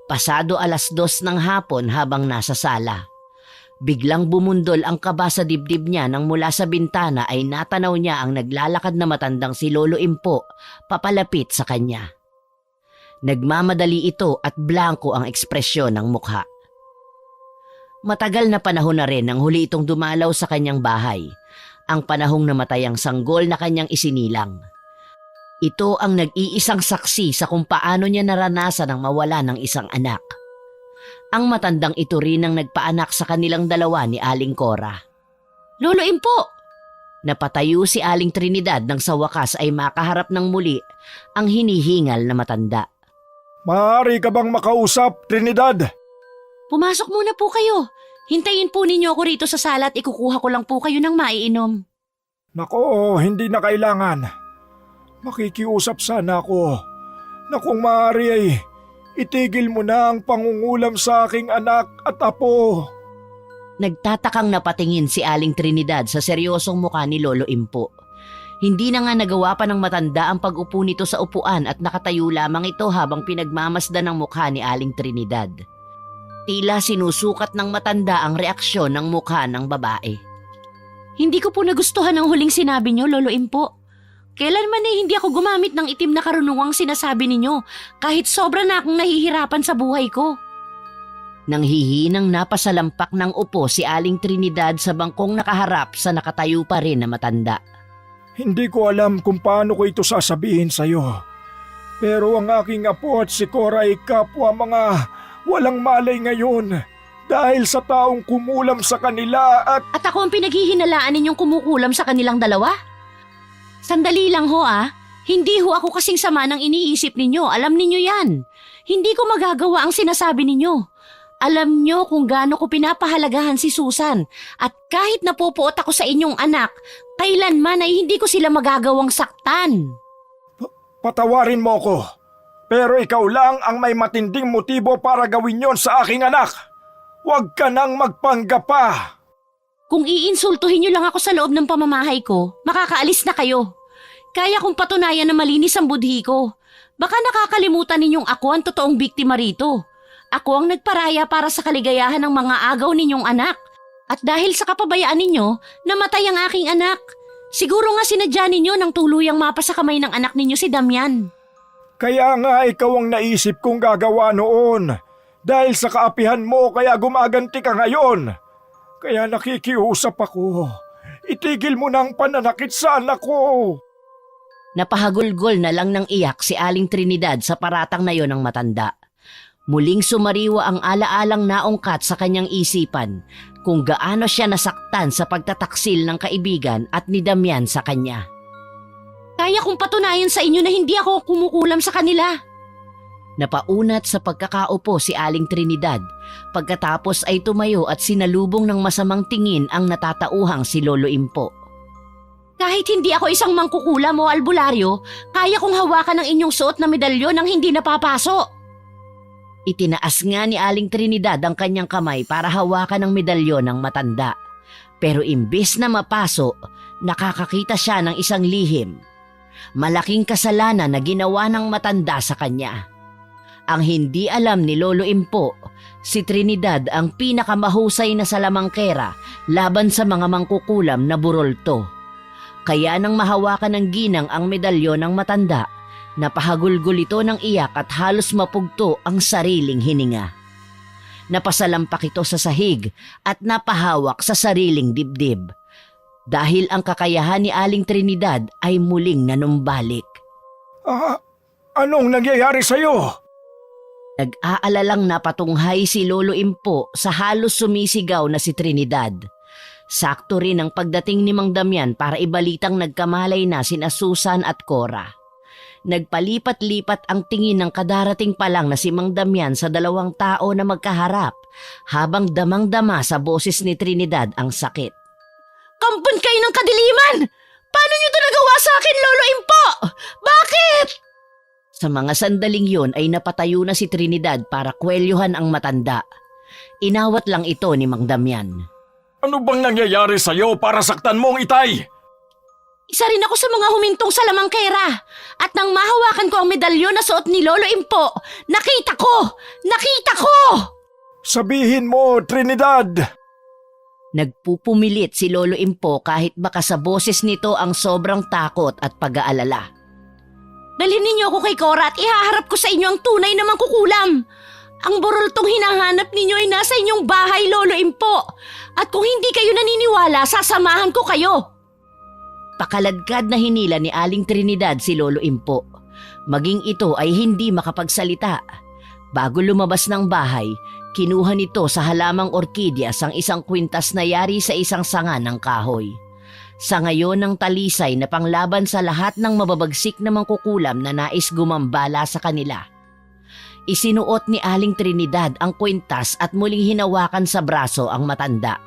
pasado 2:00 ng hapon habang nasa sala. Biglang bumundol ang kaba sa dibdib niya nang mula sa bintana ay natanaw niya ang naglalakad na matandang si Lolo Impo papalapit sa kanya. Nagmamadali ito at blanko ang ekspresyon ng mukha. Matagal na panahon na rin nang huli itong dumalaw sa kanyang bahay, ang panahong namatay ang sanggol na kanyang isinilang. Ito ang nag-iisang saksi sa kung paano niya naranasan ang mawala ng isang anak. Ang matandang ito rin ang nagpaanak sa kanilang dalawa ni Aling Cora. Lolo Impo! Napatayo si Aling Trinidad nang sa wakas ay makaharap ng muli ang hinihingal na matanda. Maaari ka bang makausap, Trinidad? Pumasok muna po kayo. Hintayin po ninyo ako rito sa sala at ikukuha ko lang po kayo ng maiinom. Nako, hindi na kailangan. Makikiusap sana ako na kung maaari ay itigil mo na ang pangungulam sa aking anak at apo. Nagtatakang napatingin si Aling Trinidad sa seryosong mukha ni Lolo Impo. Hindi na nga nagawa pa ng matanda ang pag-upo nito sa upuan at nakatayo lamang ito habang pinagmamasdan ng mukha ni Aling Trinidad. Tila sinusukat ng matanda ang reaksyon ng mukha ng babae. Hindi ko po nagustuhan ang huling sinabi niyo, Lolo Impo. Kailanman hindi ako gumamit ng itim na karunungang sinasabi ninyo kahit sobra na akong nahihirapan sa buhay ko. Nang hihinang napasalampak ng upo si Aling Trinidad sa bangkong nakaharap sa nakatayo pa rin na matanda. Hindi ko alam kung paano ko ito sasabihin sa'yo. Pero ang aking apo at si Cora ay kapwa mga walang malay ngayon dahil sa taong kumulam sa kanila at... At ako ang pinaghihinalaan ninyong kumukulam sa kanilang dalawa? Sandali lang ho Hindi ho ako kasing sama ng iniisip ninyo. Alam ninyo yan. Hindi ko magagawa ang sinasabi ninyo. Alam nyo kung gaano ko pinapahalagahan si Susan. At kahit napupuot ako sa inyong anak, kailanman ay hindi ko sila magagawang saktan. Patawarin mo ko. Pero ikaw lang ang may matinding motibo para gawin yon sa aking anak. Huwag ka nang magpanggap pa. Kung iinsultuhin nyo lang ako sa loob ng pamamahay ko, makakaalis na kayo. Kaya kong patunayan na malinis ang budhi ko. Baka nakakalimutan ninyong ako ang totoong biktima rito. Ako ang nagparaya para sa kaligayahan ng mga agaw ninyong anak. At dahil sa kapabayaan ninyo, namatay ang aking anak. Siguro nga sinadya ninyo nang tuluyang mapa sa kamay ng anak ninyo si Damian. Kaya nga ikaw ang naisip kong gagawa noon. Dahil sa kaapihan mo kaya gumaganti ka ngayon. Kaya nakikiusap ako. Itigil mo na ang pananakit sa anak ko. Napahagulgol na lang ng iyak si Aling Trinidad sa paratang na yon ng matanda. Muling sumariwa ang alaalang naungkat sa kanyang isipan kung gaano siya nasaktan sa pagtataksil ng kaibigan at ni Damian sa kanya. Kaya kong patunayan sa inyo na hindi ako kumukulam sa kanila. Napaunat sa pagkakaupo si Aling Trinidad. Pagkatapos ay tumayo at sinalubong ng masamang tingin ang natatauhang si Lolo Impo. Kahit hindi ako isang mangkukulam o albularyo, kaya kong hawakan ang inyong suot na medalyon nang hindi napapaso. Itinaas nga ni Aling Trinidad ang kanyang kamay para hawakan ang medalyon ng matanda. Pero imbis na mapaso, nakakakita siya ng isang lihim. Malaking kasalanan na ginawa ng matanda sa kanya. Ang hindi alam ni Lolo Impo, si Trinidad ang pinakamahusay na salamangkera laban sa mga mangkukulam na burolto. Kaya nang mahawakan ng ginang ang medalyon ng matanda, napahagulgol ito ng iyak at halos mapugto ang sariling hininga. Napasalampak ito sa sahig at napahawak sa sariling dibdib. Dahil ang kakayahan ni Aling Trinidad ay muling nanumbalik. Anong nangyayari sa'yo? Nag-aalalang napatunghay si Lolo Impo sa halos sumisigaw na si Trinidad. Sakto rin ang pagdating ni Mang Damian para ibalitang nagkamalay na sina Susan at Cora. Nagpalipat-lipat ang tingin ng kadarating pa lang na si Mang Damian sa dalawang tao na magkaharap habang damang-dama sa boses ni Trinidad ang sakit. Kampon kayo ng kadiliman! Paano niyo ito nagawa sa akin, Lolo Impo? Bakit? Sa mga sandaling yun ay napatayo na si Trinidad para kwelyuhan ang matanda. Inawat lang ito ni Mang Damian. Ano bang nangyayari sa'yo para saktan mong itay? Isa rin ako sa mga humintong salamangkera. At nang mahawakan ko ang medalyon na suot ni Lolo Impo, nakita ko! Sabihin mo, Trinidad! Nagpupumilit si Lolo Impo kahit baka sa boses nito ang sobrang takot at pag-aalala. Dalhin ninyo ako kay Cora at ihaharap ko sa inyo ang tunay na mangkukulam. Ang buroltong hinahanap ninyo ay nasa inyong bahay, Lolo Impo. At kung hindi kayo naniniwala, sasamahan ko kayo. Pakaladkad na hinila ni Aling Trinidad si Lolo Impo. Maging ito ay hindi makapagsalita. Bago lumabas ng bahay, kinuha nito sa halamang orkidyas ang isang kwintas na yari sa isang sanga ng kahoy. Sa ngayon ng talisay na panglaban sa lahat ng mababagsik na mangkukulam na nais gumambala sa kanila. Isinuot ni Aling Trinidad ang kwintas at muling hinawakan sa braso ang matanda.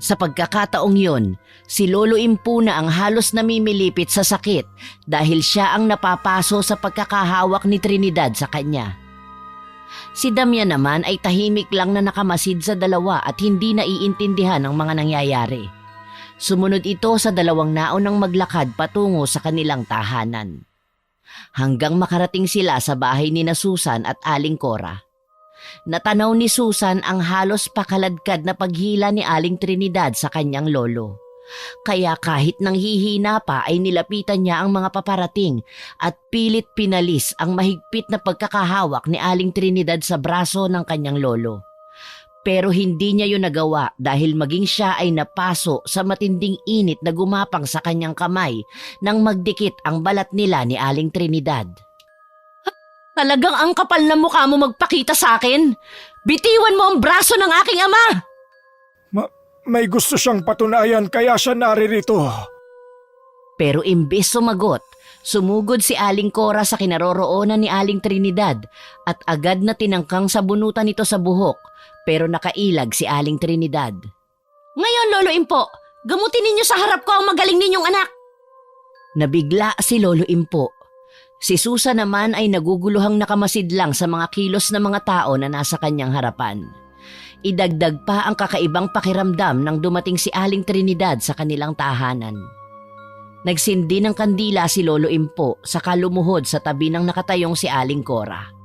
Sa pagkakataong yon, si Lolo Impo na ang halos namimilipit sa sakit dahil siya ang napapaso sa pagkakahawak ni Trinidad sa kanya. Si Damian naman ay tahimik lang na nakamasid sa dalawa at hindi naiintindihan ang mga nangyayari. Sumunod ito sa dalawang naunang maglakad patungo sa kanilang tahanan. Hanggang makarating sila sa bahay ni na Susan at Aling Cora. Natanaw ni Susan ang halos pakaladkad na paghila ni Aling Trinidad sa kanyang lolo. Kaya kahit nanghihina pa ay nilapitan niya ang mga paparating at pilit pinalis ang mahigpit na pagkakahawak ni Aling Trinidad sa braso ng kanyang lolo. Pero hindi niya yun nagawa dahil maging siya ay napaso sa matinding init na gumapang sa kanyang kamay nang magdikit ang balat nila ni Aling Trinidad. Talagang ang kapal na mukha mo magpakita sa akin. Bitiwan mo ang braso ng aking ama! May gusto siyang patunayan kaya siya naririto. Pero imbes sumagot, sumugod si Aling Cora sa kinaroroonan ni Aling Trinidad at agad na tinangkang sabunutan ito sa buhok pero nakailag si Aling Trinidad. Ngayon, Lolo Impo, gamutin ninyo sa harap ko ang magaling ninyong anak. Nabigla si Lolo Impo. Si Susan naman ay naguguluhang nakamasid lang sa mga kilos ng mga tao na nasa kanyang harapan. Idagdag pa ang kakaibang pakiramdam nang dumating si Aling Trinidad sa kanilang tahanan. Nagsindi ng kandila si Lolo Impo saka lumuhod sa tabi ng nakatayong si Aling Cora.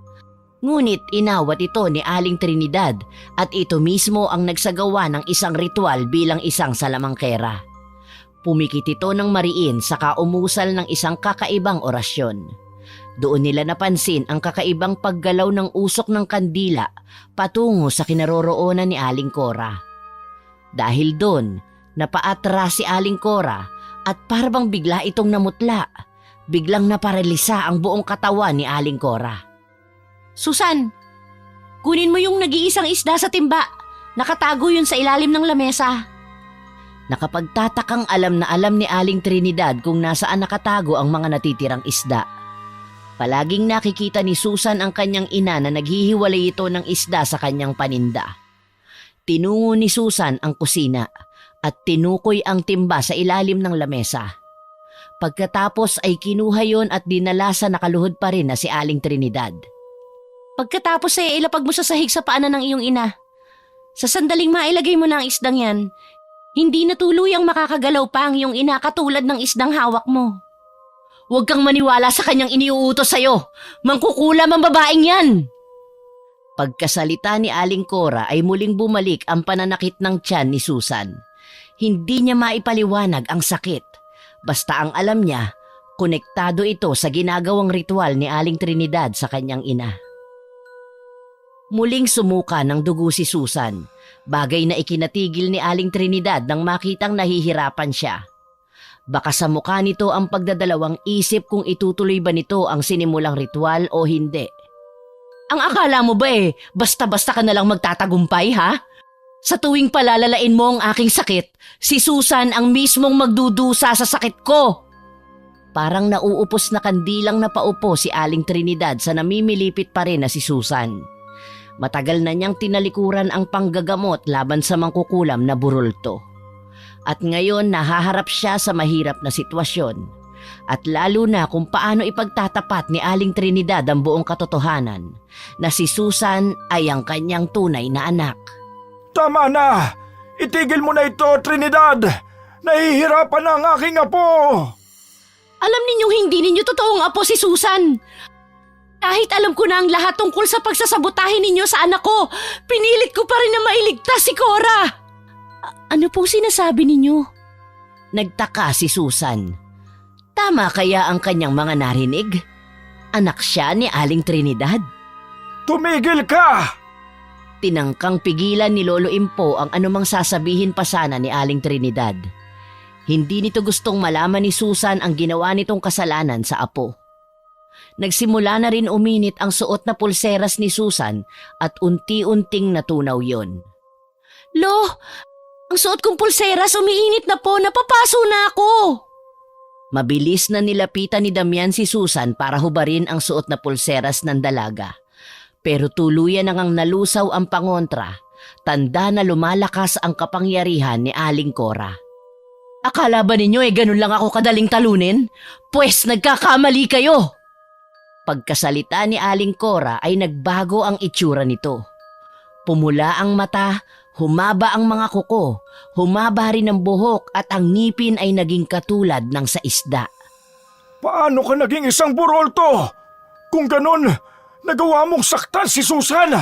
Ngunit inawat ito ni Aling Trinidad at ito mismo ang nagsagawa ng isang ritual bilang isang salamangkera. Pumikit ito ng mariin saka umusal ng isang kakaibang orasyon. Doon nila napansin ang kakaibang paggalaw ng usok ng kandila patungo sa kinaroroonan ni Aling Cora. Dahil doon, napaatras si Aling Cora at parabang bigla itong namutla. Biglang naparalisa ang buong katawan ni Aling Cora. Susan, kunin mo yung nag-iisang isda sa timba. Nakatago yun sa ilalim ng lamesa. Nakapagtatakang alam na alam ni Aling Trinidad kung nasaan nakatago ang mga natitirang isda. Palaging nakikita ni Susan ang kanyang ina na naghihiwalay ito ng isda sa kanyang paninda. Tinungo ni Susan ang kusina at tinukoy ang timba sa ilalim ng lamesa. Pagkatapos ay kinuha yon at dinala sa nakaluhod pa rin na si Aling Trinidad. Pagkatapos ay ilapag mo sa sahig sa paanan ng iyong ina. Sa sandaling mailagay mo na ang isdang yan, hindi na tuluyang makakagalaw pa ang iyong ina katulad ng isdang hawak mo. Huwag kang maniwala sa kanyang iniuutos sa'yo. Mangkukulam ang babaeng yan. Pagkasalita ni Aling Cora ay muling bumalik ang pananakit ng tiyan ni Susan. Hindi niya maipaliwanag ang sakit. Basta ang alam niya, konektado ito sa ginagawang ritual ni Aling Trinidad sa kanyang ina. Muling sumuka ng dugo si Susan, bagay na ikinatigil ni Aling Trinidad nang makitang nahihirapan siya. Baka sa mukha nito ang pagdadalawang isip kung itutuloy ba nito ang sinimulang ritual o hindi. Ang akala mo ba basta-basta ka na lang magtatagumpay ha? Sa tuwing palalalain mo ang aking sakit, si Susan ang mismong magdudusa sa sakit ko. Parang nauupos na kandilang napaupo si Aling Trinidad sa namimilipit pa rin na si Susan. Matagal na niyang tinalikuran ang panggagamot laban sa mangkukulam na burulto. At ngayon nahaharap siya sa mahirap na sitwasyon. At lalo na kung paano ipagtatapat ni Aling Trinidad ang buong katotohanan na si Susan ay ang kanyang tunay na anak. Tama na! Itigil mo na ito, Trinidad! Nahihirapan na ang aking apo! Alam ninyong hindi ninyo totoong apo si Susan. Kahit alam ko na ang lahat tungkol sa pagsasabotahe ninyo sa anak ko, pinilit ko pa rin na mailigtas si Cora. Ano pong sinasabi ninyo? Nagtaka si Susan. Tama kaya ang kanyang mga narinig? Anak siya ni Aling Trinidad? Tumigil ka! Tinangkang pigilan ni Lolo Impo ang anumang sasabihin pa sana ni Aling Trinidad. Hindi nito gustong malaman ni Susan ang ginawa nitong kasalanan sa apo. Nagsimula na rin uminit ang suot na pulseras ni Susan at unti-unting natunaw yon. Lo, ang suot kong pulseras umiinit na po, napapaso na ako! Mabilis na nilapitan ni Damian si Susan para hubarin ang suot na pulseras ng dalaga. Pero tuluyan nang nalusaw ang pangontra, tanda na lumalakas ang kapangyarihan ni Aling Cora. Akala ba ninyo ganun lang ako kadaling talunin? Pwes nagkakamali kayo! Pagkasalita ni Aling Cora ay nagbago ang itsura nito. Pumula ang mata, humaba ang mga kuko, humaba rin ang buhok at ang ngipin ay naging katulad ng sa isda. Paano ka naging isang burolto? Kung ganun, nagawa mong saktan si Susan.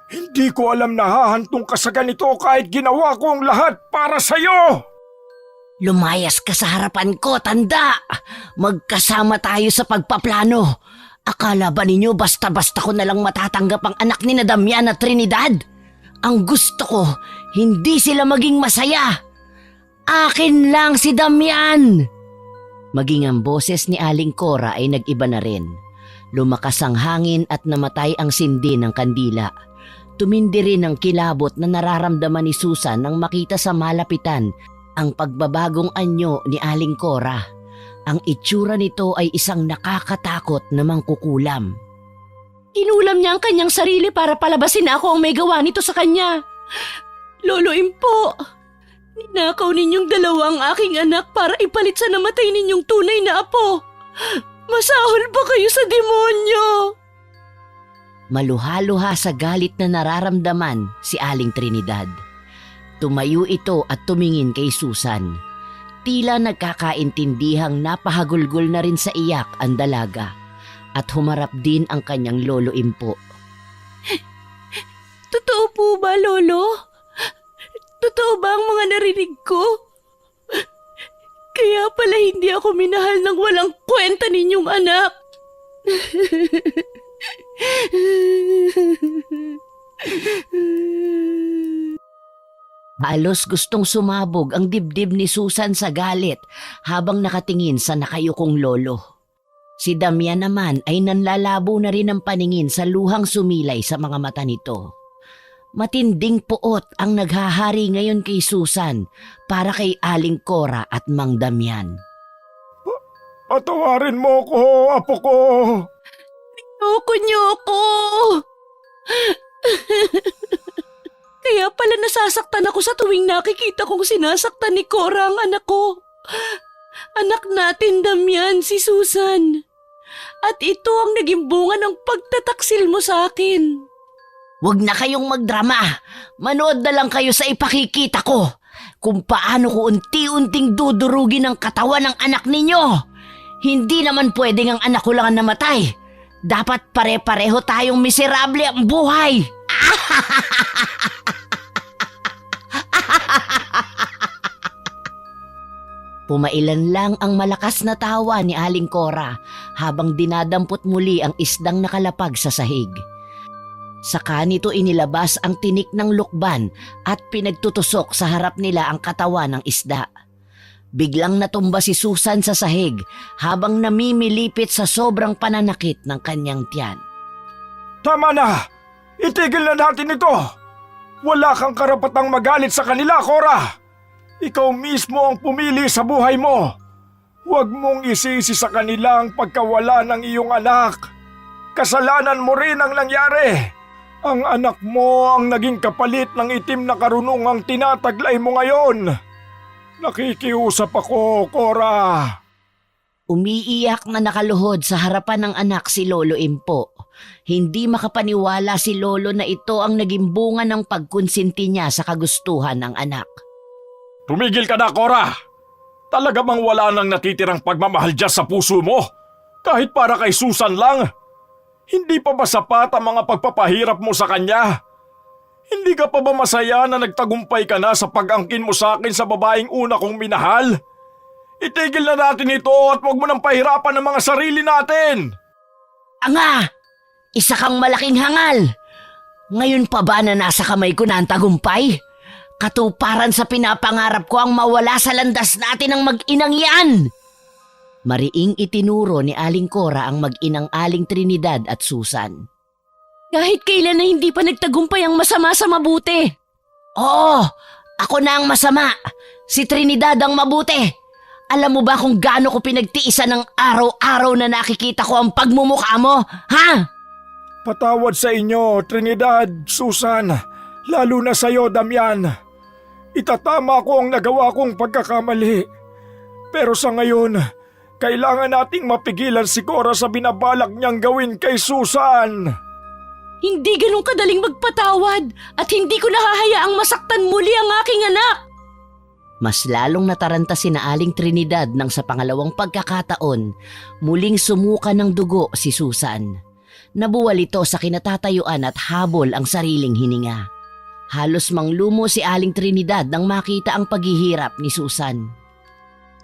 Hindi ko alam na hahantong ka sa ganito kahit ginawa ko ang lahat para sa'yo. Lumayas ka sa harapan ko, tanda! Magkasama tayo sa pagpaplano. Akala ba ninyo basta-basta ko nalang matatanggap ang anak ni na Damian at Trinidad? Ang gusto ko, hindi sila maging masaya. Akin lang si Damian! Maging ang boses ni Aling Cora ay nag-iba na rin. Lumakas ang hangin at namatay ang sindi ng kandila. Tumindi rin ang kilabot na nararamdaman ni Susan nang makita sa malapitan ang pagbabagong anyo ni Aling Cora. Ang itsura nito ay isang nakakatakot na mangkukulam. Inulam niya ang kanyang sarili para palabasin na ako ang may gawa nito sa kanya. Lolo Impo, ninakaw ninyong dalawa ang aking anak para ipalit sa namatay ninyong tunay na apo. Masahol ba kayo sa demonyo? Maluha-luha sa galit na nararamdaman si Aling Trinidad. Tumayo ito at tumingin kay Susan. Tila nagkakaintindihang napahagulgol na rin sa iyak ang dalaga at humarap din ang kanyang Lolo Impo. Totoo po ba, Lolo? Totoo ba ang mga narinig ko? Kaya pala hindi ako minahal ng walang kwenta ninyong anak. Halos gustong sumabog ang dibdib ni Susan sa galit habang nakatingin sa nakayukong lolo. Si Damian naman ay nanlalabo na rin ang paningin sa luhang sumilay sa mga mata nito. Matinding puot ang naghahari ngayon kay Susan para kay Aling Cora at Mang Damian. Patawarin mo ko, apo ko. Niyo ko! Kaya Kaya pala nasasaktan ako sa tuwing nakikita kong sinasaktan ni Cora ang anak ko. Anak natin, Damian, si Susan. At ito ang naging bunga ng pagtataksil mo sa akin. Huwag na kayong magdrama. Manood na lang kayo sa ipakikita ko kung paano ko unti-unting dudurugin ang katawan ng anak ninyo. Hindi naman pwedeng ang anak ko lang ang namatay. Dapat pare-pareho tayong miserable ang buhay. Pumailan lang ang malakas na tawa ni Aling Cora habang dinadampot muli ang isdang nakalapag sa sahig. Saka nito inilabas ang tinik ng lukban at pinagtutusok sa harap nila ang katawan ng isda. Biglang natumba si Susan sa sahig habang namimilipit sa sobrang pananakit ng kanyang tiyan. Tama na! Itigil na natin ito! Wala kang karapatang magalit sa kanila, Cora! Ikaw mismo ang pumili sa buhay mo! Huwag mong isisi sa kanila ang pagkawala ng iyong anak. Kasalanan mo rin ang nangyari. Ang anak mo ang naging kapalit ng itim na karunungang tinataglay mo ngayon. Nakikiusap ako, Cora. Umiiyak na nakaluhod sa harapan ng anak si Lolo Impo. Hindi makapaniwala si Lolo na ito ang naging bunga ng pagkonsinti niya sa kagustuhan ng anak. Tumigil ka na, Cora! Talaga bang wala nang natitirang pagmamahal dyan sa puso mo? Kahit para kay Susan lang? Hindi pa ba sapat ang mga pagpapahirap mo sa kanya? Hindi ka pa ba masaya na nagtagumpay ka na sa pag-angkin mo sa akin sa babaeng una kong minahal? Itigil na natin ito at huwag mo nang pahirapan ang mga sarili natin! Anga! Isa kang malaking hangal! Ngayon pa ba na nasa kamay ko na ang tagumpay? Katuparan sa pinapangarap ko ang mawala sa landas natin ang mag-inang yan! Mariing itinuro ni Aling Cora ang mag-inang Aling Trinidad at Susan. Kahit kailan na hindi pa nagtagumpay ang masama sa mabuti. Oo, ako na ang masama. Si Trinidad ang mabuti. Alam mo ba kung gaano ko pinagtiisan ng araw-araw na nakikita ko ang pagmumukha mo? Ha? Patawad sa inyo, Trinidad, Susan, lalo na sa iyo, Damian. Itatama ko ang nagawa kong pagkakamali. Pero sa ngayon, kailangan nating mapigilan si Cora sa binabalak niyang gawin kay Susan. Hindi ganun kadaling magpatawad at hindi ko nahahayaang masaktan muli ang aking anak. Mas lalong nataranta si na Aling Trinidad nang sa pangalawang pagkakataon, muling sumuka ng dugo si Susan. Nabuwal ito sa kinatatayuan at habol ang sariling hininga. Halos manglumo si Aling Trinidad nang makita ang paghihirap ni Susan.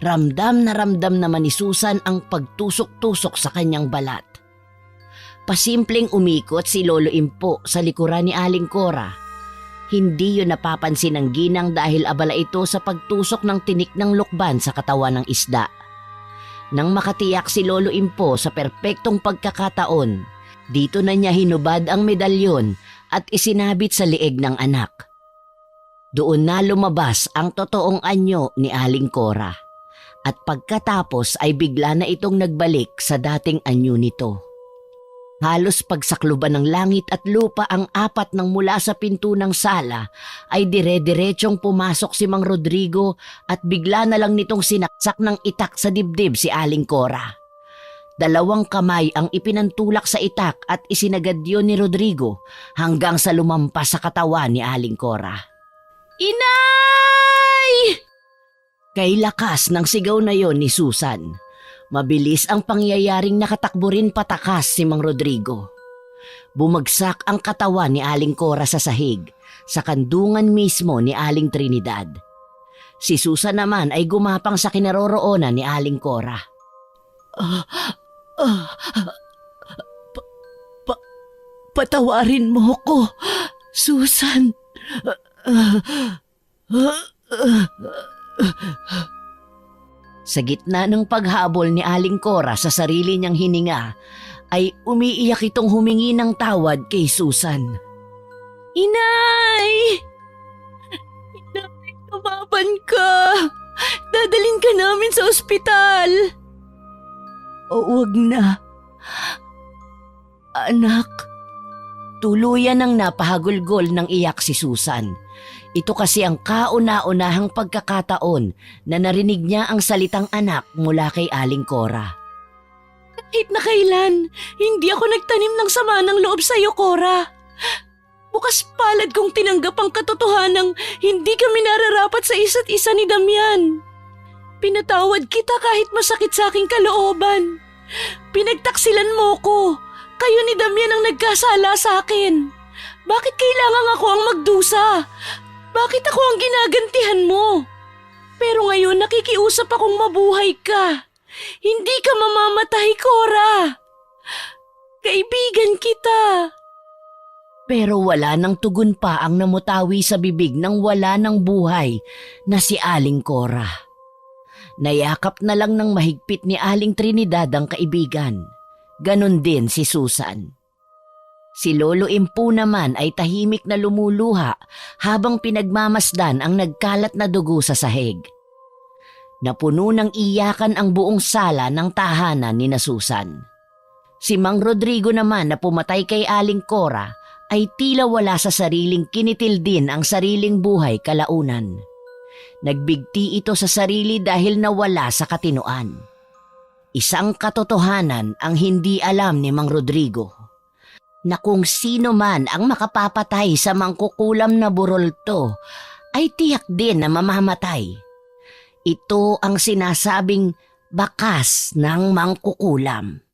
Ramdam naman ni Susan ang pagtusok-tusok sa kanyang balat. Pasimpleng umikot si Lolo Impo sa likuran ni Aling Cora. Hindi yun napapansin ng ginang dahil abala ito sa pagtusok ng tinik ng lukban sa katawan ng isda. Nang makatiyak si Lolo Impo sa perpektong pagkakataon, dito na niya hinubad ang medalyon at isinabit sa lieg ng anak. Doon na lumabas ang totoong anyo ni Aling Cora. At pagkatapos ay bigla na itong nagbalik sa dating anyo nito. Halos pagsakluban ng langit at lupa ang apat ng mula sa pinto ng sala ay dire-diretsong pumasok si Mang Rodrigo at bigla na lang nitong sinaksak ng itak sa dibdib si Aling Cora. 2 kamay ang ipinantulak sa itak at isinagad yun ni Rodrigo hanggang sa lumampas sa katawan ni Aling Cora. Inay! Kay lakas ng sigaw na yon ni Susan. Mabilis ang pangyayaring nakatakbo rin patakas si Mang Rodrigo. Bumagsak ang katawan ni Aling Cora sa sahig, sa kandungan mismo ni Aling Trinidad. Si Susan naman ay gumapang sa kinaroroonan ni Aling Cora. Patawarin mo ko, Susan. Sa gitna ng paghabol ni Aling Cora sa sarili niyang hininga, ay umiiyak itong humingi ng tawad kay Susan. Inay! Inay, tumaban ka! Dadalhin ka namin sa ospital! O wag na. Anak, Tuluyan ng napahagulgol ng iyak si Susan. Ito kasi ang kauna-unahang pagkakataon na narinig niya ang salitang anak mula kay Aling Cora. Kahit na kailan, hindi ako nagtanim ng sama ng loob sa iyo, Cora. Bukas palad kong tinanggap ang katotohanang hindi kami nararapat sa isa't isa ni Damian. Pinatawad kita kahit masakit sa aking kalooban. Pinagtaksilan mo ko. Kayo ni Damian ang nagkasala sa akin. Bakit kailangan ako ang magdusa? Bakit ako ang ginagantihan mo? Pero ngayon nakikiusap akong mabuhay ka. Hindi ka mamamatay, Cora. Kaibigan kita. Pero wala nang tugon pa ang namutawi sa bibig ng wala ng buhay na si Aling Cora. Nayakap na lang ng mahigpit ni Aling Trinidad ang kaibigan. Ganon din si Susan. Si Lolo Impu naman ay tahimik na lumuluha habang pinagmamasdan ang nagkalat na dugo sa sahig. Napuno ng iyakan ang buong sala ng tahanan ni na Susan. Si Mang Rodrigo naman na pumatay kay Aling Cora ay tila wala sa sariling kinitil din ang sariling buhay kalaunan. Nagbigti ito sa sarili dahil nawala sa katinoan. Isang katotohanan ang hindi alam ni Mang Rodrigo. Na kung sino man ang makapapatay sa mangkukulam na burolto ay tiyak din na mamamatay. Ito ang sinasabing bakas ng mangkukulam.